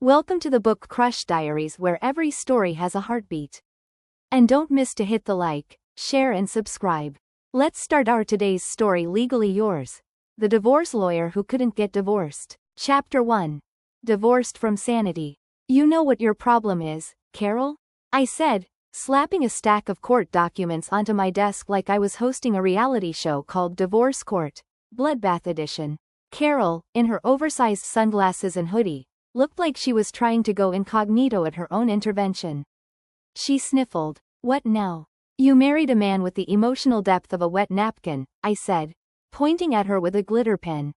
Welcome to the Book Crush Diaries, where every story has a heartbeat. And don't miss to hit the like, share and subscribe. Let's start our today's story. Legally Yours. The Divorce Lawyer Who Couldn't Get Divorced. Chapter 1. Divorced from Sanity. You know what your problem is, Carol? I said, slapping a stack of court documents onto my desk like I was hosting a reality show called Divorce Court, Bloodbath Edition. Carol, in her oversized sunglasses and hoodie, looked like she was trying to go incognito at her own intervention. She sniffled. What now? You married a man with the emotional depth of a wet napkin, I said, pointing at her with a glitter pen.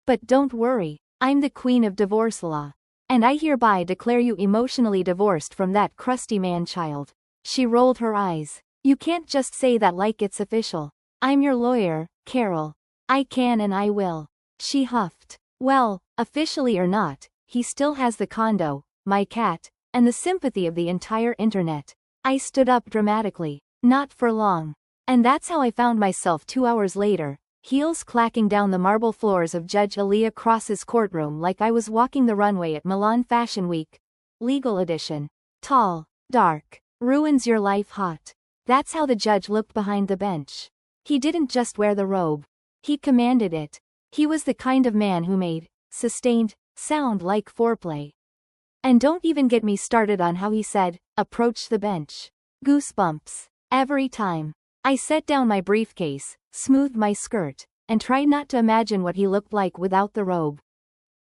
But don't worry, I'm the queen of divorce law. And I hereby declare you emotionally divorced from that crusty man-child. She rolled her eyes. You can't just say that like it's official. I'm your lawyer, Carol. I can and I will. She huffed. Well, officially or not, he still has the condo, my cat, and the sympathy of the entire internet. I stood up dramatically. Not for long. And that's how I found myself 2 hours later, heels clacking down the marble floors of Judge Eliah Cross's courtroom like I was walking the runway at Milan Fashion Week. Legal edition. Tall, dark, ruins your life hot. That's how the judge looked behind the bench. He didn't just wear the robe. He commanded it. He was the kind of man who made sustained sound like foreplay. And don't even get me started on how he said, approach the bench. Goosebumps. Every time. I set down my briefcase, smoothed my skirt, and tried not to imagine what he looked like without the robe.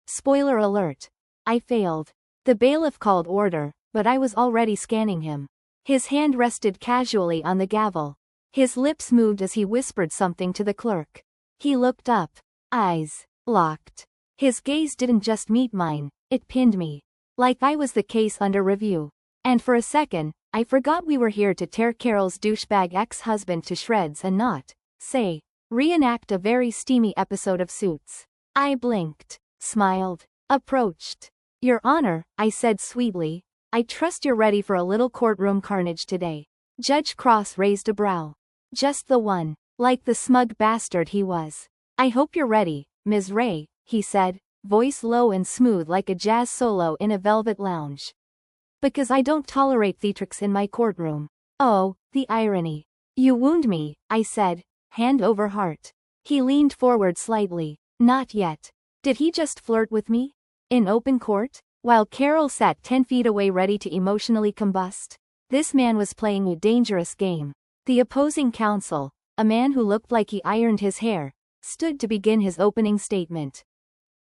Spoiler alert. I failed. The bailiff called order, but I was already scanning him. His hand rested casually on the gavel. His lips moved as he whispered something to the clerk. He looked up. Eyes locked. His gaze didn't just meet mine, it pinned me. Like I was the case under review. And for a second, I forgot we were here to tear Carol's douchebag ex-husband to shreds and not, say, reenact a very steamy episode of Suits. I blinked, smiled, approached. Your Honor, I said sweetly, I trust you're ready for a little courtroom carnage today. Judge Cross raised a brow. Just the one, like the smug bastard he was. I hope you're ready, Ms. Ray, he said, voice low and smooth like a jazz solo in a velvet lounge. Because I don't tolerate theatrics in my courtroom. Oh, the irony. You wound me, I said, hand over heart. He leaned forward slightly. Not yet. Did he just flirt with me? In open court? While Carol sat 10 feet away ready to emotionally combust? This man was playing a dangerous game. The opposing counsel, a man who looked like he ironed his hair, stood to begin his opening statement.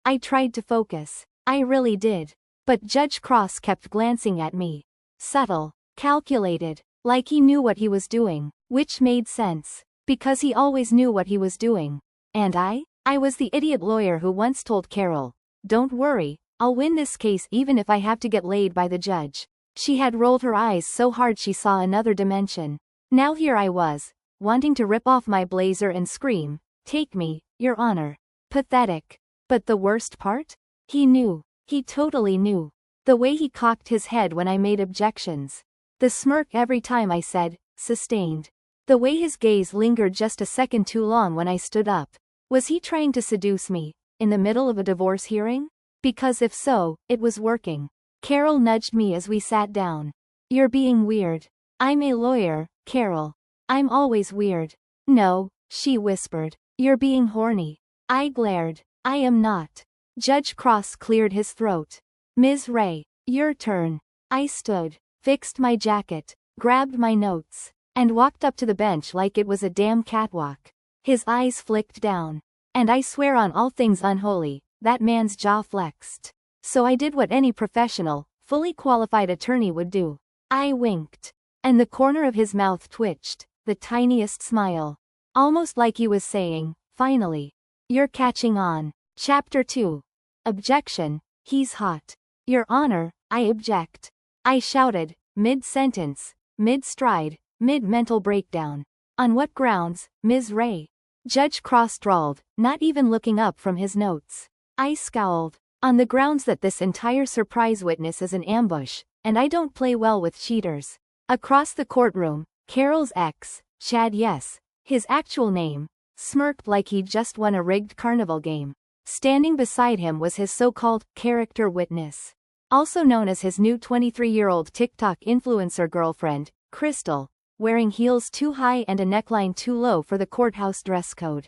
I tried to focus. I really did. But Judge Cross kept glancing at me. Subtle, calculated, like he knew what he was doing, which made sense, because he always knew what he was doing. And I was the idiot lawyer who once told Carol, don't worry, I'll win this case even if I have to get laid by the judge. She had rolled her eyes so hard she saw another dimension. Now here I was, wanting to rip off my blazer and scream, take me, Your Honor. Pathetic. But the worst part? He knew. He totally knew. The way he cocked his head when I made objections. The smirk every time I said, sustained. The way his gaze lingered just a second too long when I stood up. Was he trying to seduce me, in the middle of a divorce hearing? Because if so, it was working. Carol nudged me as we sat down. You're being weird. I'm a lawyer, Carol. I'm always weird. No, she whispered. You're being horny. I glared. I am not. Judge Cross cleared his throat. Ms. Ray, your turn. I stood, fixed my jacket, grabbed my notes, and walked up to the bench like it was a damn catwalk. His eyes flicked down. And I swear on all things unholy, that man's jaw flexed. So I did what any professional, fully qualified attorney would do. I winked. And the corner of his mouth twitched, the tiniest smile. Almost like he was saying, finally. You're catching on. Chapter 2. Objection. He's hot. Your Honor, I object. I shouted, mid-sentence, mid-stride, mid-mental breakdown. On what grounds, Ms. Ray? Judge Cross drawled, not even looking up from his notes. I scowled. On the grounds that this entire surprise witness is an ambush, and I don't play well with cheaters. Across the courtroom, Carol's ex, Chad Yes, his actual name, smirked like he'd just won a rigged carnival game. Standing beside him was his so-called character witness. also known as his new 23-year-old TikTok influencer girlfriend, Crystal, wearing heels too high and a neckline too low for the courthouse dress code.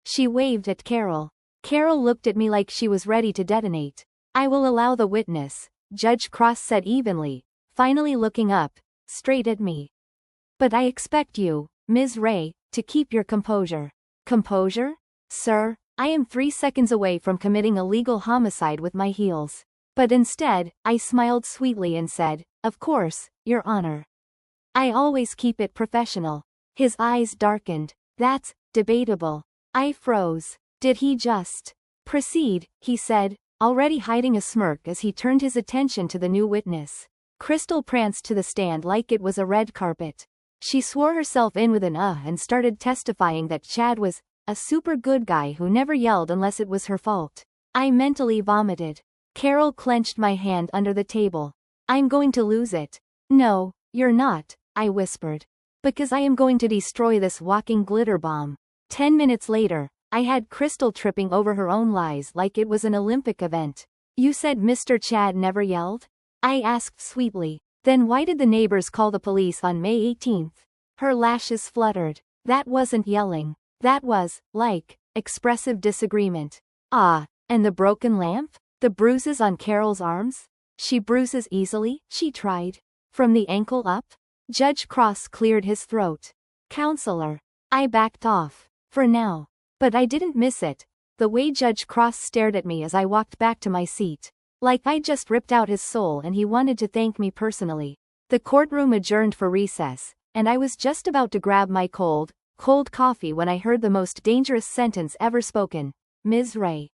She waved at Carol. Carol looked at me like she was ready to detonate. "I will allow the witness," Judge Cross said evenly, finally looking up, straight at me. "But I expect you, Ms. Ray, to keep your composure." "Composure? Sir, I am 3 seconds away from committing a legal homicide with my heels." But instead, I smiled sweetly and said, "Of course, Your Honor. I always keep it professional." His eyes darkened. "That's debatable." I froze. "Did he just proceed?" he said, already hiding a smirk as he turned his attention to the new witness. Crystal pranced to the stand like it was a red carpet. She swore herself in with an and started testifying that Chad was a super good guy who never yelled unless it was her fault. I mentally vomited. Carol clenched my hand under the table. "I'm going to lose it." "No, you're not," I whispered. "Because I am going to destroy this walking glitter bomb." 10 minutes later, I had Crystal tripping over her own lies like it was an Olympic event. "You said Mr. Chad never yelled?" I asked sweetly. "Then why did the neighbors call the police on May 18th? Her lashes fluttered. "That wasn't yelling. That was, like, expressive disagreement." "Ah, and the broken lamp? The bruises on Carol's arms?" "She bruises easily," she tried. "From the ankle up?" Judge Cross cleared his throat. "Counselor." I backed off. For now. But I didn't miss it. The way Judge Cross stared at me as I walked back to my seat. Like I'd just ripped out his soul and he wanted to thank me personally. The courtroom adjourned for recess, and I was just about to grab my cold coffee when I heard the most dangerous sentence ever spoken. "Ms. Ray."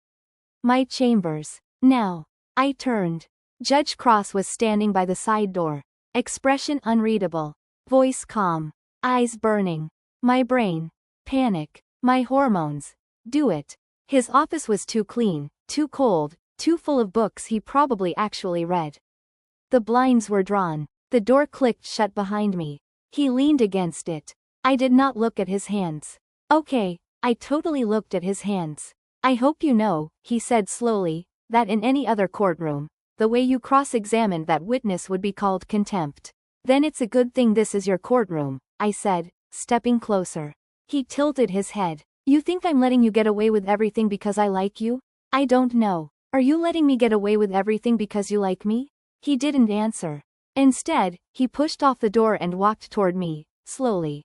My chambers. Now. I turned. Judge Cross was standing by the side door. Expression unreadable. Voice calm. Eyes burning. My brain. Panic. My hormones. Do it. His office was too clean, too cold, too full of books he probably actually read. The blinds were drawn. The door clicked shut behind me. He leaned against it. I did not look at his hands. "Okay." I totally looked at his hands. "I hope you know," he said slowly, "that in any other courtroom, the way you cross-examined that witness would be called contempt." "Then it's a good thing this is your courtroom," I said, stepping closer. He tilted his head. "You think I'm letting you get away with everything because I like you?" "I don't know. Are you letting me get away with everything because you like me?" He didn't answer. Instead, he pushed off the door and walked toward me, slowly.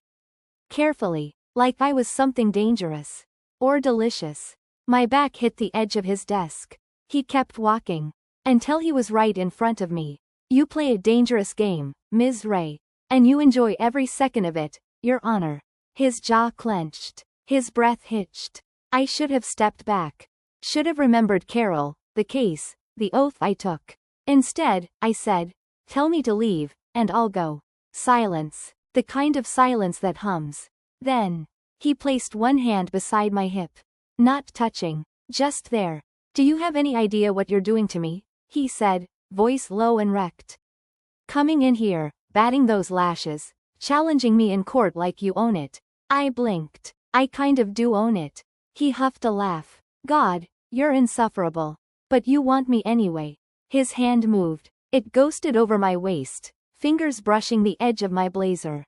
Carefully, like I was something dangerous. Or delicious. My back hit the edge of his desk. He kept walking. Until he was right in front of me. "You play a dangerous game, Ms. Ray. And you enjoy every second of it, Your Honor." His jaw clenched. His breath hitched. I should have stepped back. Should have remembered Carol, the case, the oath I took. Instead, I said, "Tell me to leave, and I'll go." Silence. The kind of silence that hums. Then, he placed one hand beside my hip. Not touching. Just there. "Do you have any idea what you're doing to me?" he said, voice low and wrecked. "Coming in here, batting those lashes, challenging me in court like you own it." I blinked. "I kind of do own it." He huffed a laugh. "God, you're insufferable. But you want me anyway." His hand moved. It ghosted over my waist, fingers brushing the edge of my blazer.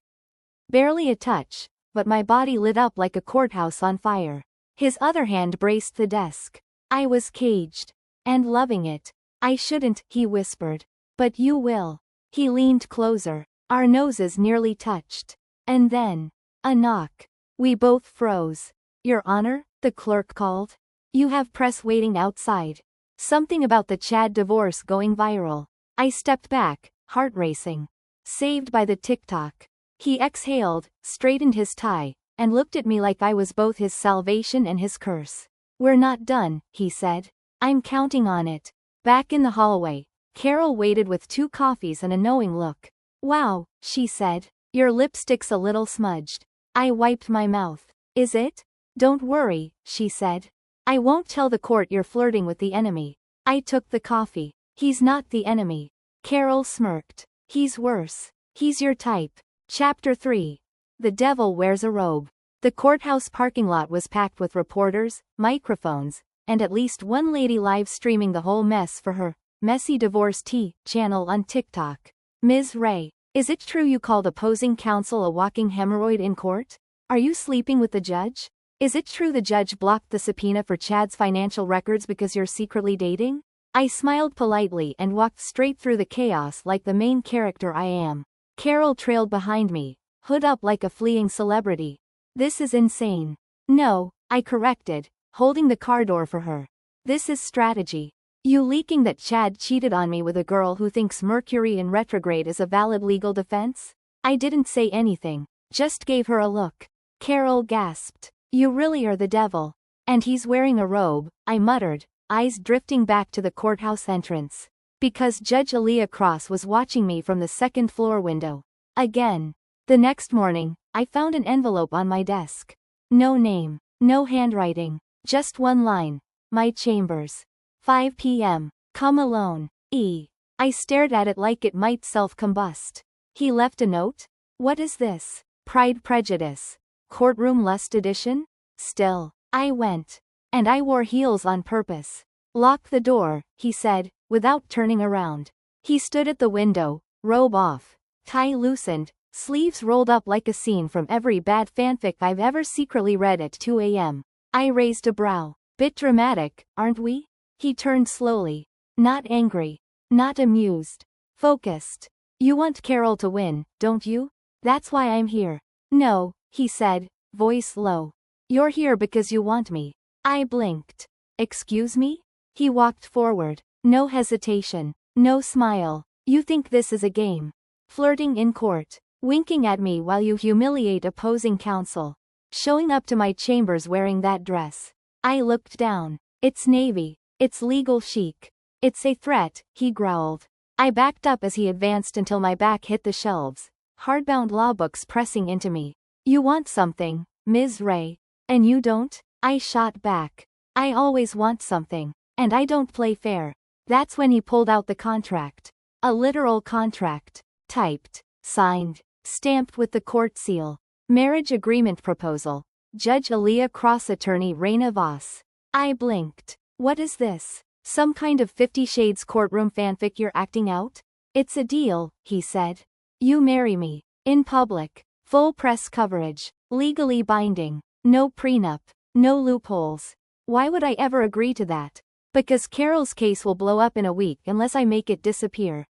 Barely a touch, but my body lit up like a courthouse on fire. His other hand braced the desk. I was caged. And loving it. "I shouldn't," he whispered. "But you will." He leaned closer. Our noses nearly touched. And then, a knock. We both froze. "Your Honor," the clerk called. "You have press waiting outside." Something about the Chad divorce going viral. I stepped back, heart racing. Saved by the TikTok. He exhaled, straightened his tie, and looked at me like I was both his salvation and his curse. "We're not done," he said. "I'm counting on it." Back in the hallway, Carol waited with 2 coffees and a knowing look. "Wow," she said. "Your lipstick's a little smudged." I wiped my mouth. "Is it?" "Don't worry," she said. "I won't tell the court you're flirting with the enemy." I took the coffee. "He's not the enemy." Carol smirked. "He's worse. He's your type." Chapter 3. The Devil Wears a Robe. The courthouse parking lot was packed with reporters, microphones, and at least one lady live streaming the whole mess for her Messy Divorce Tea channel on TikTok. Ms. Ray, is it true you called opposing counsel a walking hemorrhoid in court? Are you sleeping with the judge? Is it true the judge blocked the subpoena for Chad's financial records because you're secretly dating? I smiled politely and walked straight through the chaos like the main character I am. Carol trailed behind me, hood up like a fleeing celebrity. This is insane. No, I corrected, holding the car door for her. This is strategy. You leaking that Chad cheated on me with a girl who thinks Mercury in retrograde is a valid legal defense? I didn't say anything, just gave her a look. Carol gasped. You really are the devil. And he's wearing a robe, I muttered, eyes drifting back to the courthouse entrance. Because Judge Eliah Cross was watching me from the second-floor window. Again. The next morning, I found an envelope on my desk. No name, no handwriting, just one line. My chambers. 5 p.m. Come alone. E. I stared at it like it might self-combust. He left a note? What is this? Pride Prejudice. Courtroom Lust Edition? Still, I went. And I wore heels on purpose. Lock the door, he said, without turning around. He stood at the window, robe off, tie loosened, sleeves rolled up like a scene from every bad fanfic I've ever secretly read at 2 a.m. I raised a brow. Bit dramatic, aren't we? He turned slowly. Not angry. Not amused. Focused. You want Carol to win, don't you? That's why I'm here. No, he said, voice low. You're here because you want me. I blinked. Excuse me? He walked forward. No hesitation. No smile. You think this is a game? Flirting in court. Winking at me while you humiliate opposing counsel. Showing up to my chambers wearing that dress. I looked down. It's navy. It's legal chic. It's a threat, he growled. I backed up as he advanced until my back hit the shelves. Hardbound law books pressing into me. You want something, Ms. Ray. And you don't? I shot back. I always want something. And I don't play fair. That's when he pulled out the contract. A literal contract. Typed. Signed. Stamped with the court seal. Marriage agreement proposal. Judge Eliah Cross, attorney Reyna Voss. I blinked. What is this? Some kind of 50 Shades courtroom fanfic you're acting out? It's a deal, he said. You marry me. In public. Full press coverage. Legally binding. No prenup. No loopholes. Why would I ever agree to that? Because Carol's case will blow up in a week unless I make it disappear.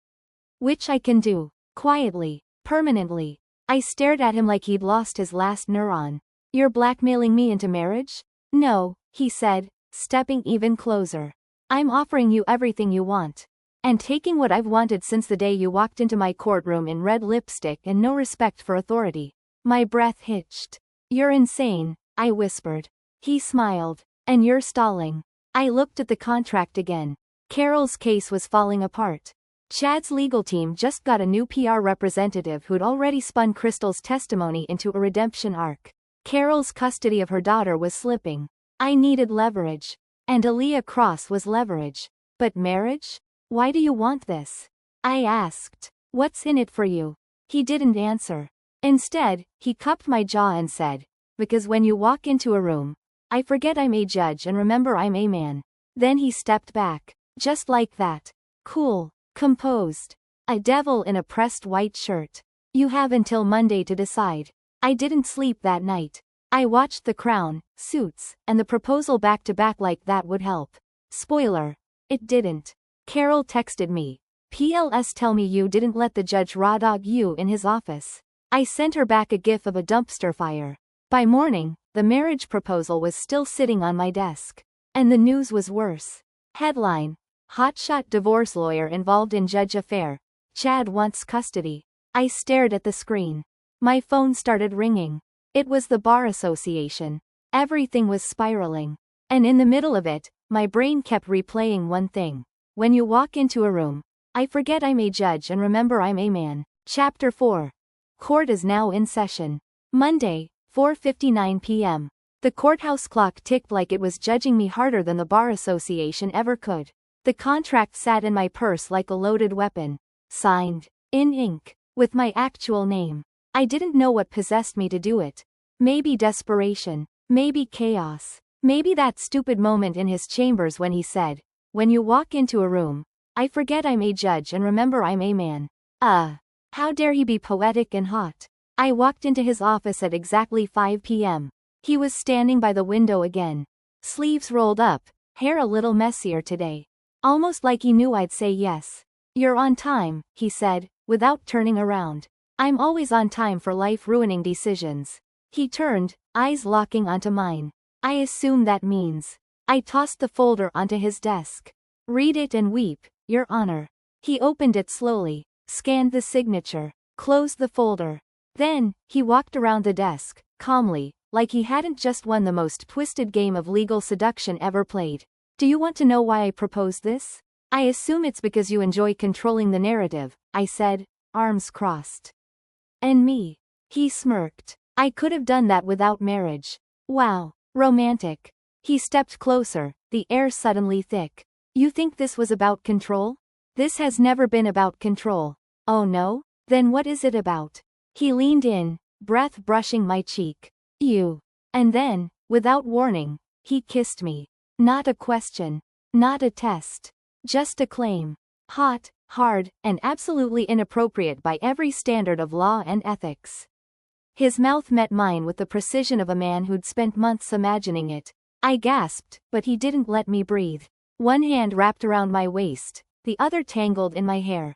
Which I can do. Quietly. Permanently. I stared at him like he'd lost his last neuron. You're blackmailing me into marriage? No, he said, stepping even closer. I'm offering you everything you want. And taking what I've wanted since the day you walked into my courtroom in red lipstick and no respect for authority. My breath hitched. You're insane, I whispered. He smiled. And you're stalling. I looked at the contract again. Carol's case was falling apart. Chad's legal team just got a new PR representative who'd already spun Crystal's testimony into a redemption arc. Carol's custody of her daughter was slipping. I needed leverage. And Eliah Cross was leverage. But marriage? Why do you want this? I asked. What's in it for you? He didn't answer. Instead, he cupped my jaw and said, because when you walk into a room, I forget I'm a judge and remember I'm a man. Then he stepped back. Just like that. Cool. Composed. A devil in a pressed white shirt. You have until Monday to decide. I didn't sleep that night. I watched The Crown, Suits, and the proposal back to back like that would help. Spoiler. It didn't. Carol texted me. PLS, tell me you didn't let the judge raw dog you in his office. I sent her back a gif of a dumpster fire. By morning, the marriage proposal was still sitting on my desk. And the news was worse. Headline. Hotshot divorce lawyer involved in judge affair. Chad wants custody. I stared at the screen. My phone started ringing. It was the Bar Association. Everything was spiraling. And in the middle of it, my brain kept replaying one thing. When you walk into a room, I forget I'm a judge and remember I'm a man. Chapter 4. Court is now in session. Monday, 4:59 p.m. The courthouse clock ticked like it was judging me harder than the Bar Association ever could. The contract sat in my purse like a loaded weapon. Signed. In ink. With my actual name. I didn't know what possessed me to do it. Maybe desperation. Maybe chaos. Maybe that stupid moment in his chambers when he said, when you walk into a room, I forget I'm a judge and remember I'm a man. How dare he be poetic and hot? I walked into his office at exactly 5 p.m. He was standing by the window again. Sleeves rolled up, hair a little messier today. Almost like he knew I'd say yes. You're on time, he said, without turning around. I'm always on time for life-ruining decisions. He turned, eyes locking onto mine. I assume that means. I tossed the folder onto his desk. Read it and weep, Your Honor. He opened it slowly, scanned the signature, closed the folder. Then, he walked around the desk, calmly, like he hadn't just won the most twisted game of legal seduction ever played. Do you want to know why I proposed this? I assume it's because you enjoy controlling the narrative, I said, arms crossed. And me? He smirked. I could have done that without marriage. Wow, romantic. He stepped closer, the air suddenly thick. You think this was about control? This has never been about control. Oh no? Then what is it about? He leaned in, breath brushing my cheek. You. And then, without warning, he kissed me. Not a question. Not a test. Just a claim. Hot, hard, and absolutely inappropriate by every standard of law and ethics. His mouth met mine with the precision of a man who'd spent months imagining it. I gasped, but he didn't let me breathe. One hand wrapped around my waist, the other tangled in my hair.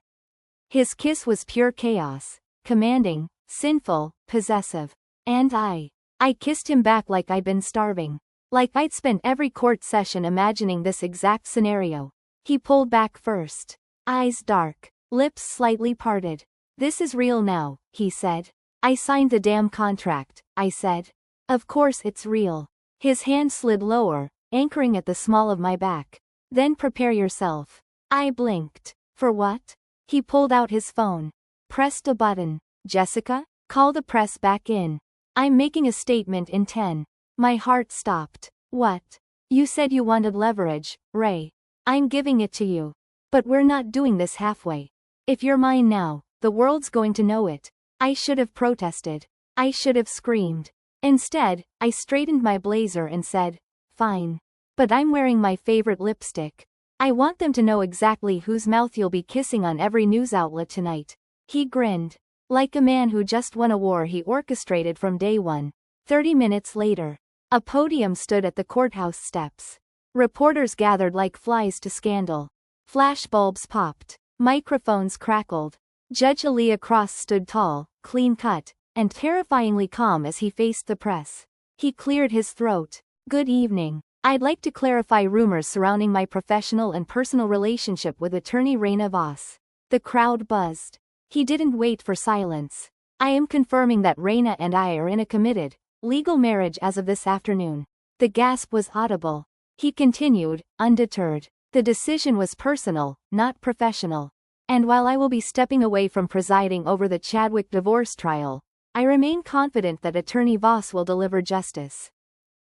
His kiss was pure chaos, commanding, sinful, possessive. And I kissed him back like I'd been starving. Like I'd spent every court session imagining this exact scenario. He pulled back first. Eyes dark, lips slightly parted. This is real now, he said. I signed the damn contract, I said. Of course it's real. His hand slid lower, anchoring at the small of my back. Then prepare yourself. I blinked. For what? He pulled out his phone. Pressed a button. Jessica, call the press back in. I'm making a statement in 10. My heart stopped. What? You said you wanted leverage, Ray. I'm giving it to you. But we're not doing this halfway. If you're mine now, the world's going to know it. I should have protested. I should have screamed. Instead, I straightened my blazer and said, fine. But I'm wearing my favorite lipstick. I want them to know exactly whose mouth you'll be kissing on every news outlet tonight. He grinned. Like a man who just won a war he orchestrated from day one. 30 minutes later. A podium stood at the courthouse steps. Reporters gathered like flies to scandal. Flashbulbs popped. Microphones crackled. Judge Eliah Cross stood tall, clean-cut, and terrifyingly calm as he faced the press. He cleared his throat. Good evening. I'd like to clarify rumors surrounding my professional and personal relationship with attorney Reyna Voss. The crowd buzzed. He didn't wait for silence. I am confirming that Reyna and I are in a committed, legal marriage as of this afternoon. The gasp was audible. He continued, undeterred. The decision was personal, not professional. And while I will be stepping away from presiding over the Chadwick divorce trial, I remain confident that attorney Voss will deliver justice.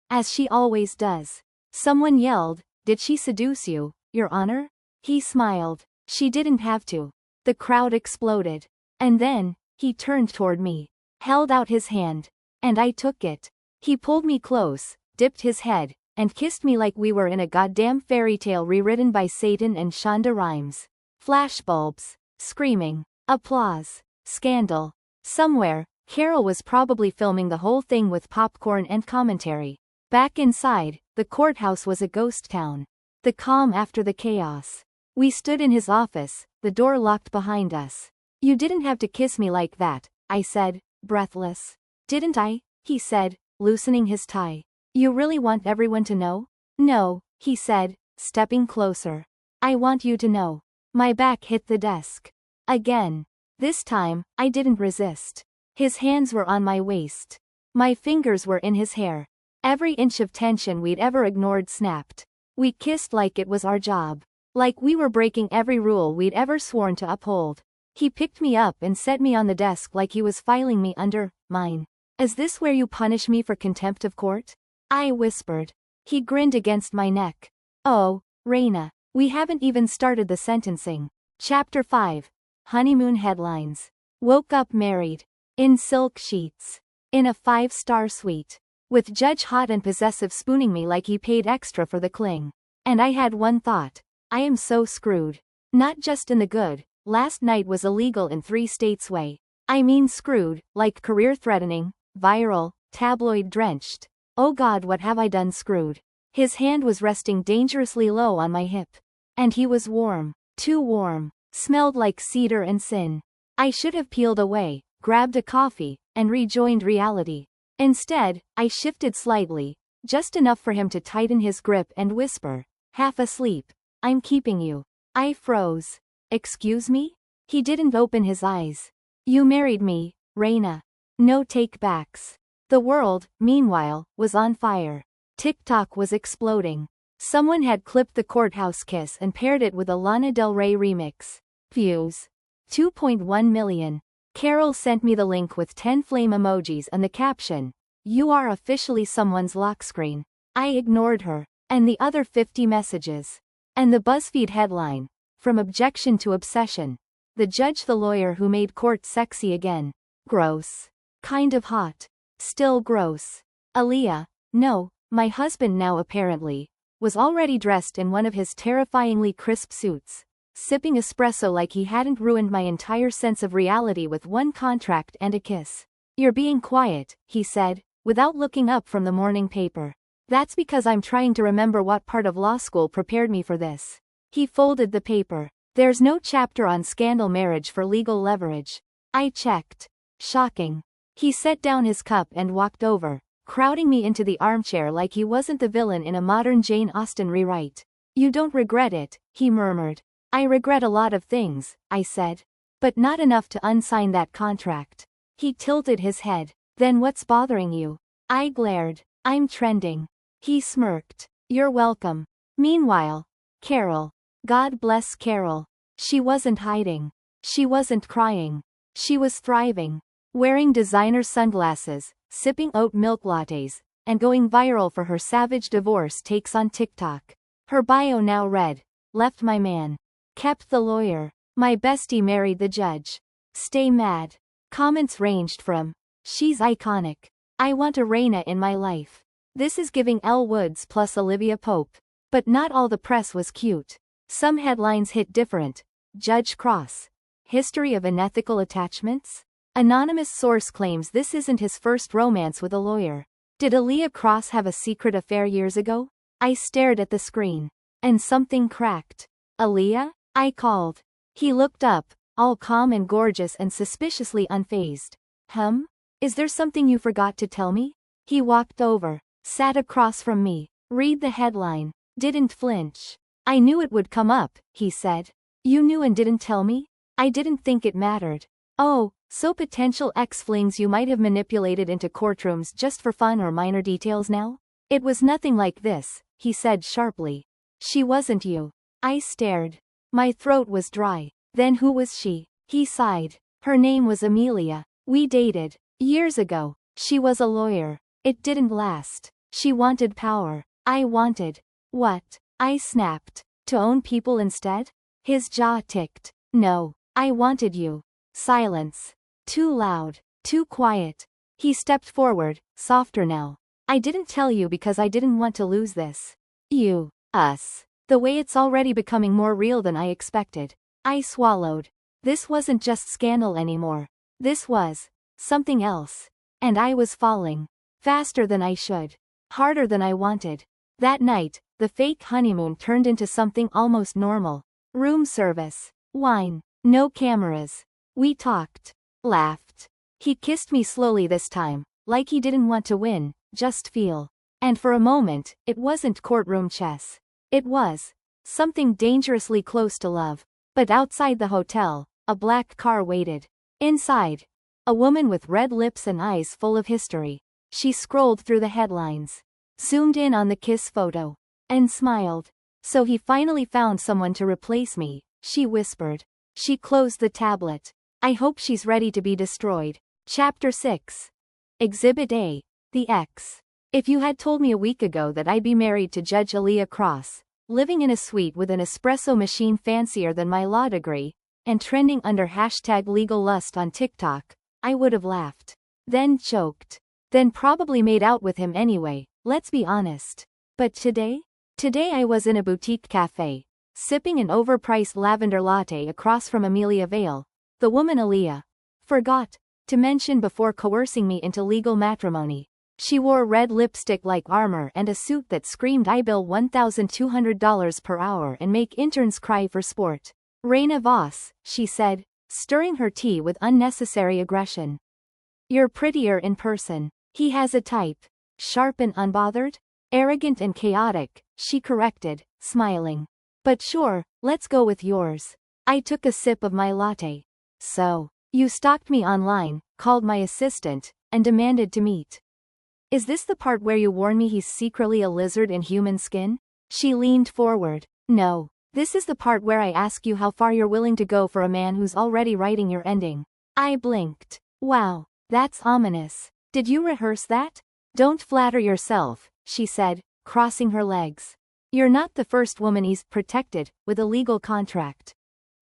As she always does. Someone yelled, did she seduce you, Your Honor? He smiled. She didn't have to. The crowd exploded. And then, he turned toward me. Held out his hand. And I took it. He pulled me close, dipped his head, and kissed me like we were in a goddamn fairy tale rewritten by Satan and Shonda Rhimes. Flashbulbs. Screaming. Applause. Scandal. Somewhere, Carol was probably filming the whole thing with popcorn and commentary. Back inside, the courthouse was a ghost town. The calm after the chaos. We stood in his office, the door locked behind us. You didn't have to kiss me like that, I said, breathless. Didn't I? He said, loosening his tie. You really want everyone to know? No, he said, stepping closer. I want you to know. My back hit the desk. Again. This time, I didn't resist. His hands were on my waist. My fingers were in his hair. Every inch of tension we'd ever ignored snapped. We kissed like it was our job. Like we were breaking every rule we'd ever sworn to uphold. He picked me up and set me on the desk like he was filing me under mine. Is this where you punish me for contempt of court? I whispered. He grinned against my neck. Oh, Reyna, we haven't even started the sentencing. Chapter 5. Honeymoon headlines. Woke up married. In silk sheets. In a 5-star suite. With Judge hot and possessive spooning me like he paid extra for the cling. And I had one thought. I am so screwed. Not just in the good. Last night was illegal in 3 states way. I mean screwed, like career-threatening, viral, tabloid-drenched. Oh God, what have I done screwed? His hand was resting dangerously low on my hip. And he was warm. Too warm. Smelled like cedar and sin. I should have peeled away, grabbed a coffee, and rejoined reality. Instead, I shifted slightly, just enough for him to tighten his grip and whisper, half asleep, "I'm keeping you." I froze. Excuse me? He didn't open his eyes. You married me, Reyna. No take-backs. The world, meanwhile, was on fire. TikTok was exploding. Someone had clipped the courthouse kiss and paired it with a Lana Del Rey remix. Views. 2.1 million. Carol sent me the link with 10 flame emojis and the caption, "You are officially someone's lock screen." I ignored her. And the other 50 messages. And the BuzzFeed headline, "From objection to obsession. The judge the lawyer who made court sexy again." Gross. Kind of hot. Still gross. Eliah, no, my husband now apparently, was already dressed in one of his terrifyingly crisp suits, sipping espresso like he hadn't ruined my entire sense of reality with one contract and a kiss. "You're being quiet," he said, without looking up from the morning paper. "That's because I'm trying to remember what part of law school prepared me for this." He folded the paper. "There's no chapter on scandal marriage for legal leverage." I checked. Shocking. He set down his cup and walked over, crowding me into the armchair like he wasn't the villain in a modern Jane Austen rewrite. "You don't regret it," he murmured. "I regret a lot of things," I said. "But not enough to unsign that contract." He tilted his head. "Then what's bothering you?" I glared. "I'm trending." He smirked. "You're welcome." Meanwhile, Carol. God bless Carol. She wasn't hiding. She wasn't crying. She was thriving. Wearing designer sunglasses, sipping oat milk lattes, and going viral for her savage divorce takes on TikTok. Her bio now read, "Left my man. Kept the lawyer. My bestie married the judge. Stay mad." Comments ranged from, "She's iconic. I want a Reyna in my life." This is giving Elle Woods plus Olivia Pope. But not all the press was cute. Some headlines hit different. Judge Cross. History of unethical attachments? Anonymous source claims this isn't his first romance with a lawyer. Did Eliah Cross have a secret affair years ago? I stared at the screen. And something cracked. "Eliah?" I called. He looked up, all calm and gorgeous and suspiciously unfazed. Is there something you forgot to tell me?" He walked over, sat across from me. "Read the headline." Didn't flinch. "I knew it would come up," he said. "You knew and didn't tell me?" I didn't think it mattered. "Oh, so potential ex-flings you might have manipulated into courtrooms just for fun or minor details now?" "It was nothing like this," he said sharply. "She wasn't you." I stared. My throat was dry. "Then who was she?" He sighed. "Her name was Amelia. We dated. Years ago. She was a lawyer. It didn't last. She wanted power. I wanted." "What?" I snapped. "To own people instead?" His jaw ticked. "No. I wanted you." Silence. Too loud. Too quiet. He stepped forward, softer now. "I didn't tell you because I didn't want to lose this. You. Us. The way it's already becoming more real than I expected." I swallowed. This wasn't just scandal anymore. This was something else. And I was falling. Faster than I should. Harder than I wanted. That night, the fake honeymoon turned into something almost normal. Room service. Wine. No cameras. We talked. Laughed. He kissed me slowly this time, like he didn't want to win, just feel. And for a moment, it wasn't courtroom chess. It was something dangerously close to love. But outside the hotel, a black car waited. Inside, a woman with red lips and eyes full of history. She scrolled through the headlines, zoomed in on the kiss photo, and smiled. "So he finally found someone to replace me," she whispered. She closed the tablet. "I hope she's ready to be destroyed." Chapter 6. Exhibit A. The X. If you had told me a week ago that I'd be married to Judge Eliah Cross, living in a suite with an espresso machine fancier than my law degree, and trending under #LegalLust on TikTok, I would have laughed. Then choked. Then probably made out with him anyway, let's be honest. But today? Today I was in a boutique cafe, sipping an overpriced lavender latte across from Amelia Vale, the woman Aaliyah forgot to mention before coercing me into legal matrimony. She wore red lipstick like armor and a suit that screamed "I bill $1,200 per hour and make interns cry for sport." "Reyna Voss," she said, stirring her tea with unnecessary aggression. "You're prettier in person." "He has a type. Sharp and unbothered? Arrogant and chaotic," she corrected, smiling. "But sure, let's go with yours." I took a sip of my latte. "So, you stalked me online, called my assistant, and demanded to meet. Is this the part where you warn me he's secretly a lizard in human skin?" She leaned forward. "No. This is the part where I ask you how far you're willing to go for a man who's already writing your ending." I blinked. "Wow, that's ominous. Did you rehearse that?" "Don't flatter yourself," she said, crossing her legs. "You're not the first woman he's protected with a legal contract.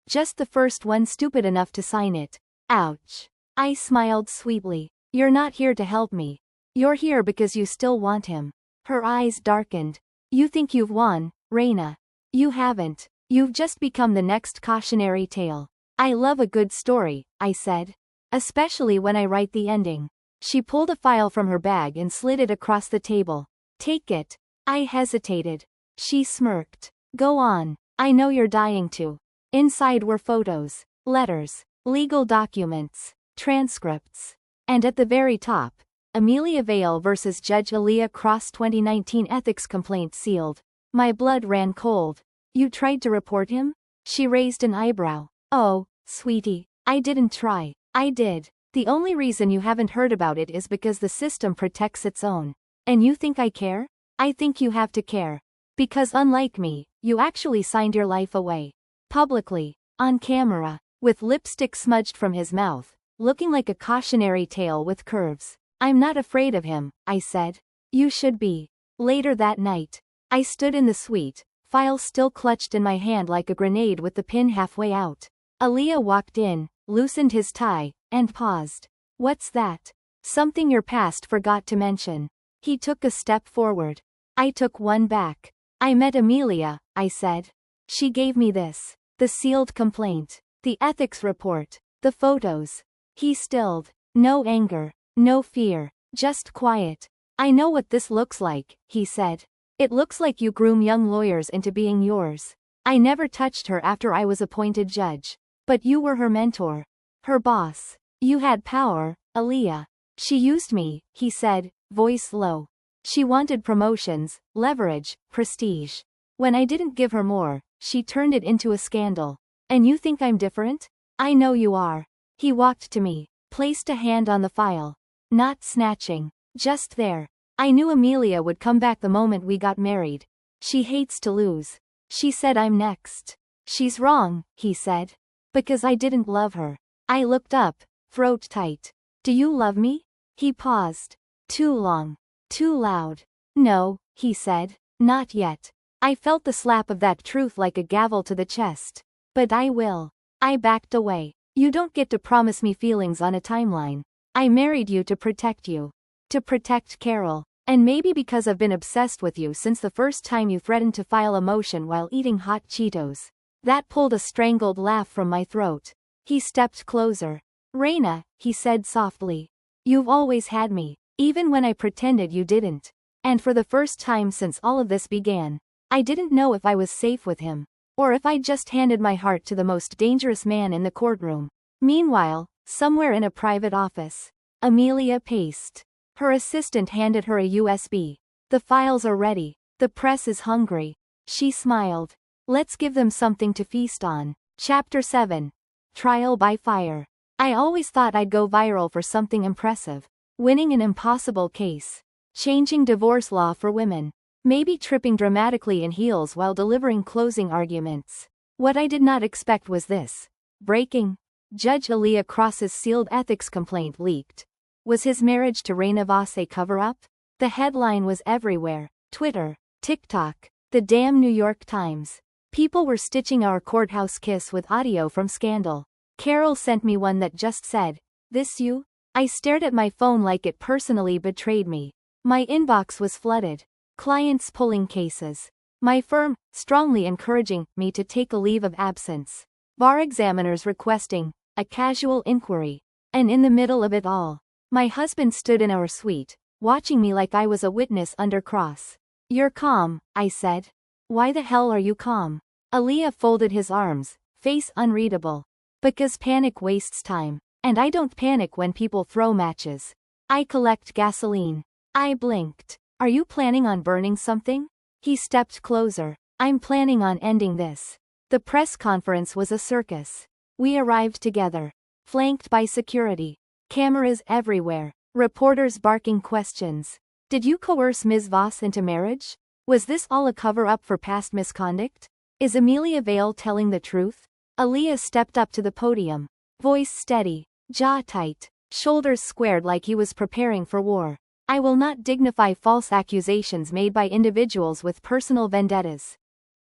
Just the first one stupid enough to sign it." Ouch. I smiled sweetly. "You're not here to help me. You're here because you still want him." Her eyes darkened. "You think you've won, Reyna. You haven't. You've just become the next cautionary tale." "I love a good story," I said. "Especially when I write the ending." She pulled a file from her bag and slid it across the table. "Take it." I hesitated. She smirked. "Go on. I know you're dying to." Inside were photos, letters, legal documents, transcripts. And at the very top, Amelia Vale vs. Judge Eliah Cross 2019 ethics complaint sealed. My blood ran cold. "You tried to report him?" She raised an eyebrow. "Oh, sweetie, I didn't try." "I did. The only reason you haven't heard about it is because the system protects its own. And you think I care?" "I think you have to care. Because unlike me, you actually signed your life away. Publicly. On camera. With lipstick smudged from his mouth, looking like a cautionary tale with curves." "I'm not afraid of him," I said. "You should be." Later that night, I stood in the suite, file still clutched in my hand like a grenade with the pin halfway out. Eliah walked in, loosened his tie, and paused. "What's that?" "Something your past forgot to mention." He took a step forward. I took one back. "I met Amelia," I said. "She gave me this. The sealed complaint. The ethics report. The photos." He stilled. No anger. No fear. Just quiet. "I know what this looks like," he said. "It looks like you groom young lawyers into being yours. I never touched her after I was appointed judge. But you were her mentor. Her boss. You had power, Eliah." "She used me," he said, voice low. "She wanted promotions, leverage, prestige. When I didn't give her more, she turned it into a scandal. And you think I'm different? I know you are." He walked to me, placed a hand on the file. Not snatching. Just there. "I knew Amelia would come back the moment we got married. She hates to lose. She said I'm next." "She's wrong," he said. "Because I didn't love her." I looked up, throat tight. "Do you love me?" He paused. Too long. Too loud. "No," he said. "Not yet." I felt the slap of that truth like a gavel to the chest. "But I will." I backed away. "You don't get to promise me feelings on a timeline. I married you to protect you. To protect Carol. And maybe because I've been obsessed with you since the first time you threatened to file a motion while eating hot Cheetos." That pulled a strangled laugh from my throat. He stepped closer. "Reyna," he said softly. "You've always had me, even when I pretended you didn't. And for the first time since all of this began, I didn't know if I was safe with him, or if I just handed my heart to the most dangerous man in the courtroom." Meanwhile, somewhere in a private office, Amelia paced. Her assistant handed her a USB. "The files are ready. The press is hungry." She smiled. "Let's give them something to feast on." Chapter 7. Trial by Fire. I always thought I'd go viral for something impressive. Winning an impossible case. Changing divorce law for women. Maybe tripping dramatically in heels while delivering closing arguments. What I did not expect was this. Breaking. Judge Eliah Cross's sealed ethics complaint leaked. Was his marriage to Reyna Voss a cover-up? The headline was everywhere. Twitter, TikTok, the damn New York Times. People were stitching our courthouse kiss with audio from Scandal. Carol sent me one that just said, "This you?" I stared at my phone like it personally betrayed me. My inbox was flooded. Clients pulling cases. My firm, strongly encouraging me to take a leave of absence. Bar examiners requesting a casual inquiry. And in the middle of it all, my husband stood in our suite, watching me like I was a witness under cross. You're calm, I said. Why the hell are you calm? Eliah folded his arms, face unreadable. Because panic wastes time. And I don't panic when people throw matches. I collect gasoline. I blinked. Are you planning on burning something? He stepped closer. I'm planning on ending this. The press conference was a circus. We arrived together, flanked by security. Cameras everywhere. Reporters barking questions. Did you coerce Ms. Voss into marriage? Was this all a cover-up for past misconduct? Is Amelia Vale telling the truth? Eliah stepped up to the podium. Voice steady, jaw tight, shoulders squared like he was preparing for war. I will not dignify false accusations made by individuals with personal vendettas.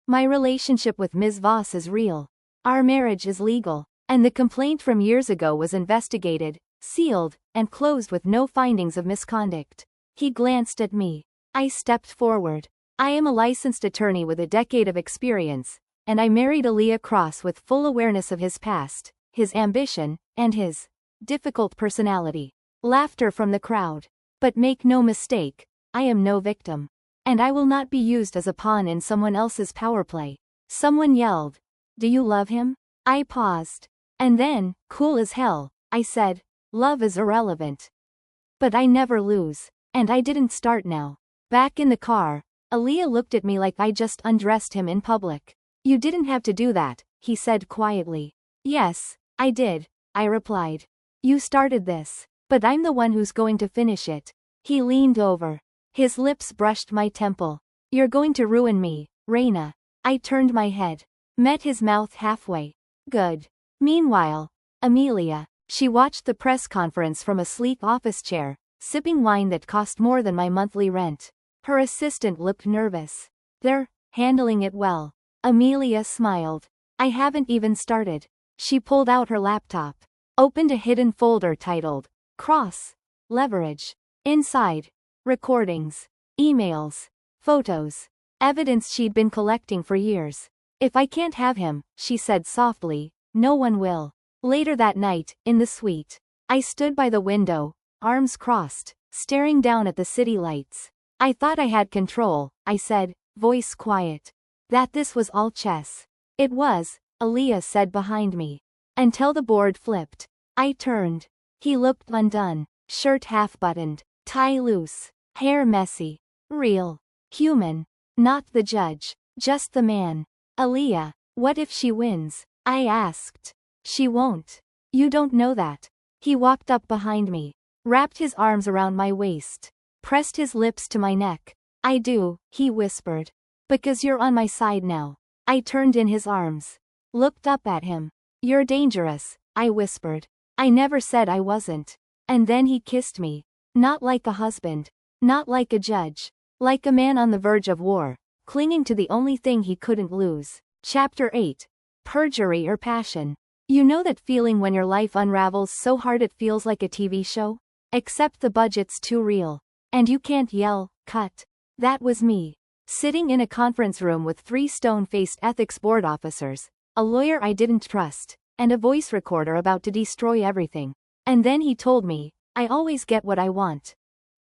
My relationship with Ms. Voss is real. Our marriage is legal. And the complaint from years ago was investigated, sealed, and closed with no findings of misconduct. He glanced at me. I stepped forward. I am a licensed attorney with a decade of experience, and I married Eliah Cross with full awareness of his past, his ambition, and his difficult personality. Laughter from the crowd. But make no mistake, I am no victim. And I will not be used as a pawn in someone else's power play. Someone yelled, "Do you love him?" I paused. And then, cool as hell, I said, "Love is irrelevant. But I never lose. And I didn't start now." Back in the car, Eliah looked at me like I just undressed him in public. "You didn't have to do that," he said quietly. "Yes, I did," I replied. "You started this. But I'm the one who's going to finish it." He leaned over. His lips brushed my temple. "You're going to ruin me, Reyna." I turned my head. Met his mouth halfway. "Good." Meanwhile, Amelia. She watched the press conference from a sleek office chair, sipping wine that cost more than my monthly rent. Her assistant looked nervous. "They're handling it well." Amelia smiled. "I haven't even started." She pulled out her laptop. Opened a hidden folder titled, Cross. Leverage. Inside. Recordings. Emails. Photos. Evidence she'd been collecting for years. "If I can't have him," she said softly, "no one will." Later that night, in the suite, I stood by the window, arms crossed, staring down at the city lights. "I thought I had control," I said, voice quiet. "That this was all chess." "It was," Eliah said behind me. "Until the board flipped." I turned. He looked undone, shirt half-buttoned, tie loose, hair messy. Real. Human. Not the judge. Just the man. "Eliah, what if she wins?" I asked. "She won't. You don't know that." He walked up behind me, wrapped his arms around my waist, pressed his lips to my neck. "I do," he whispered. "Because you're on my side now." I turned in his arms. Looked up at him. "You're dangerous," I whispered. "I never said I wasn't." And then he kissed me. Not like a husband. Not like a judge. Like a man on the verge of war, clinging to the only thing he couldn't lose. Chapter 8. Perjury or passion. You know that feeling when your life unravels so hard it feels like a TV show? Except the budget's too real. And you can't yell, "Cut." That was me. Sitting in a conference room with 3 stone-faced ethics board officers, a lawyer I didn't trust, and a voice recorder about to destroy everything. And then he told me, "I always get what I want.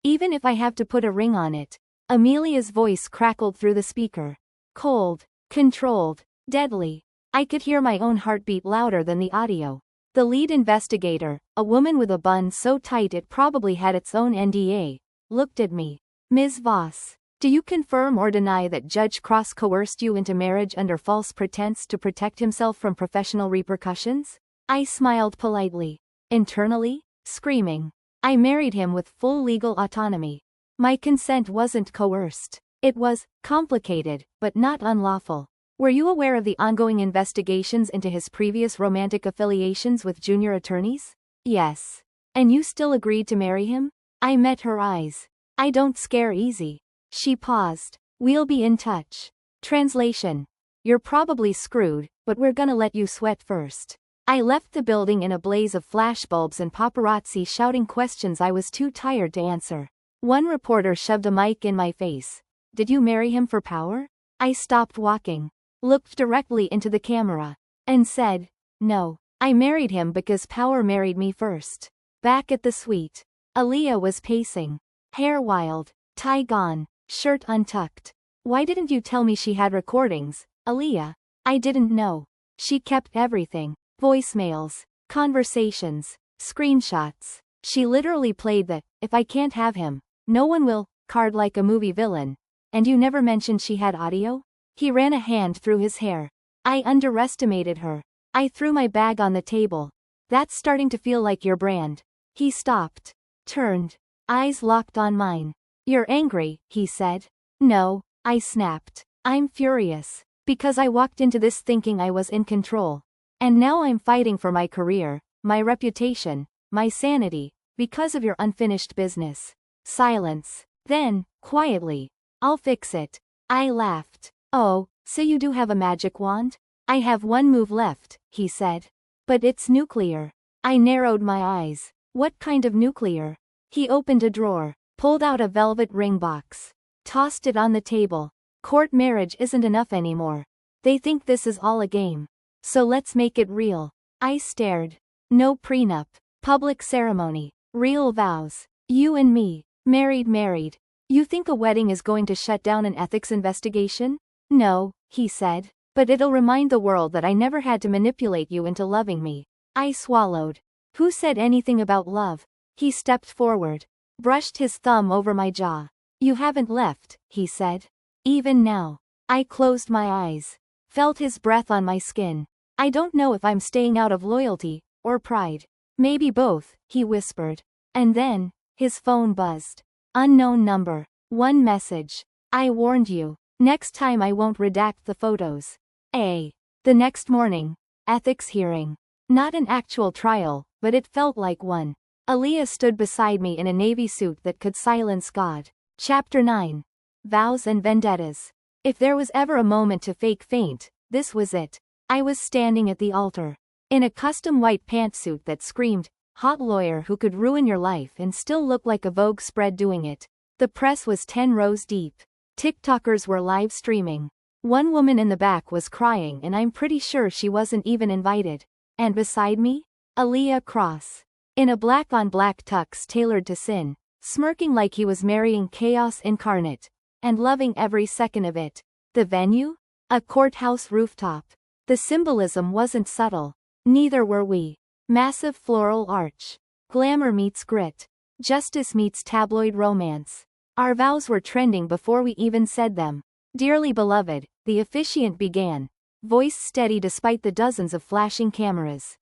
Even if I have to put a ring on it." Amelia's voice crackled through the speaker. Cold, controlled, deadly. I could hear my own heartbeat louder than the audio. The lead investigator, a woman with a bun so tight it probably had its own NDA, looked at me. "Ms. Voss, do you confirm or deny that Judge Cross coerced you into marriage under false pretense to protect himself from professional repercussions?" I smiled politely. Internally, screaming. I married him with full legal autonomy. My consent wasn't coerced. It was complicated, but not unlawful. Were you aware of the ongoing investigations into his previous romantic affiliations with junior attorneys? Yes. And you still agreed to marry him? I met her eyes. I don't scare easy. She paused. "We'll be in touch." Translation. "You're probably screwed, but we're gonna let you sweat first." I left the building in a blaze of flashbulbs and paparazzi shouting questions I was too tired to answer. One reporter shoved a mic in my face. "Did you marry him for power?" I stopped walking, looked directly into the camera, and said, "No, I married him because power married me first." Back at the suite, Eliah was pacing, hair wild, tie gone, shirt untucked. "Why didn't you tell me she had recordings, Eliah?" "I didn't know. She kept everything. Voicemails, conversations, screenshots. She literally played the 'if I can't have him, no one will' card like a movie villain. And you never mentioned she had audio?" He ran a hand through his hair. "I underestimated her." I threw my bag on the table. "That's starting to feel like your brand." He stopped, turned, eyes locked on mine. "You're angry," he said. "No," I snapped. "I'm furious. Because I walked into this thinking I was in control. And now I'm fighting for my career, my reputation, my sanity, because of your unfinished business." Silence. Then, quietly, "I'll fix it." I laughed. "Oh, so you do have a magic wand?" "I have one move left," he said. "But it's nuclear." I narrowed my eyes. "What kind of nuclear?" He opened a drawer, pulled out a velvet ring box, tossed it on the table. "Court marriage isn't enough anymore. They think this is all a game. So let's make it real." I stared. "No prenup. Public ceremony. Real vows. You and me. Married. You think a wedding is going to shut down an ethics investigation?" "No," he said. "But it'll remind the world that I never had to manipulate you into loving me." I swallowed. "Who said anything about love?" He stepped forward, brushed his thumb over my jaw. "You haven't left," he said. "Even now." I closed my eyes, felt his breath on my skin. "I don't know if I'm staying out of loyalty, or pride." "Maybe both," he whispered. And then, his phone buzzed. Unknown number. One message. "I warned you. Next time I won't redact the photos." The next morning. Ethics hearing. Not an actual trial, but it felt like one. Eliah stood beside me in a navy suit that could silence God. Chapter 9. Vows and Vendettas. If there was ever a moment to fake faint, this was it. I was standing at the altar, in a custom white pantsuit that screamed, "Hot lawyer who could ruin your life and still look like a Vogue spread doing it." The press was 10 rows deep. TikTokers were live streaming. One woman in the back was crying and I'm pretty sure she wasn't even invited. And beside me? Eliah Cross. In a black-on-black tux tailored to sin, smirking like he was marrying chaos incarnate, and loving every second of it. The venue? A courthouse rooftop. The symbolism wasn't subtle. Neither were we. Massive floral arch. Glamour meets grit. Justice meets tabloid romance. Our vows were trending before we even said them. "Dearly beloved," the officiant began, voice steady despite the dozens of flashing cameras.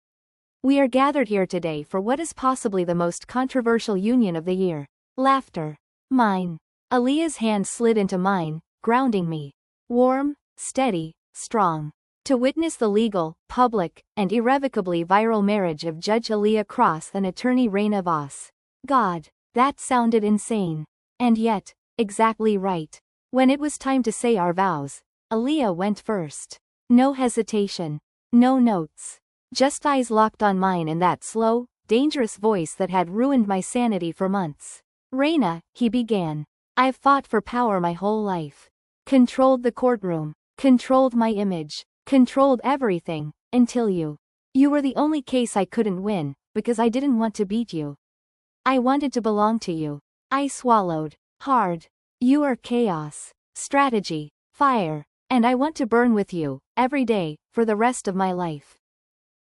"We are gathered here today for what is possibly the most controversial union of the year." Laughter. "Mine." Eliah's hand slid into mine, grounding me. Warm, steady, strong. "To witness the legal, public, and irrevocably viral marriage of Judge Eliah Cross and attorney Reyna Voss." God, that sounded insane. And yet, exactly right. When it was time to say our vows, Eliah went first. No hesitation. No notes. Just eyes locked on mine in that slow, dangerous voice that had ruined my sanity for months. "Reyna," he began. "I've fought for power my whole life. Controlled the courtroom. Controlled my image. Controlled everything, until you. You were the only case I couldn't win, because I didn't want to beat you. I wanted to belong to you." I swallowed. Hard. "You are chaos, strategy, fire, and I want to burn with you, every day, for the rest of my life."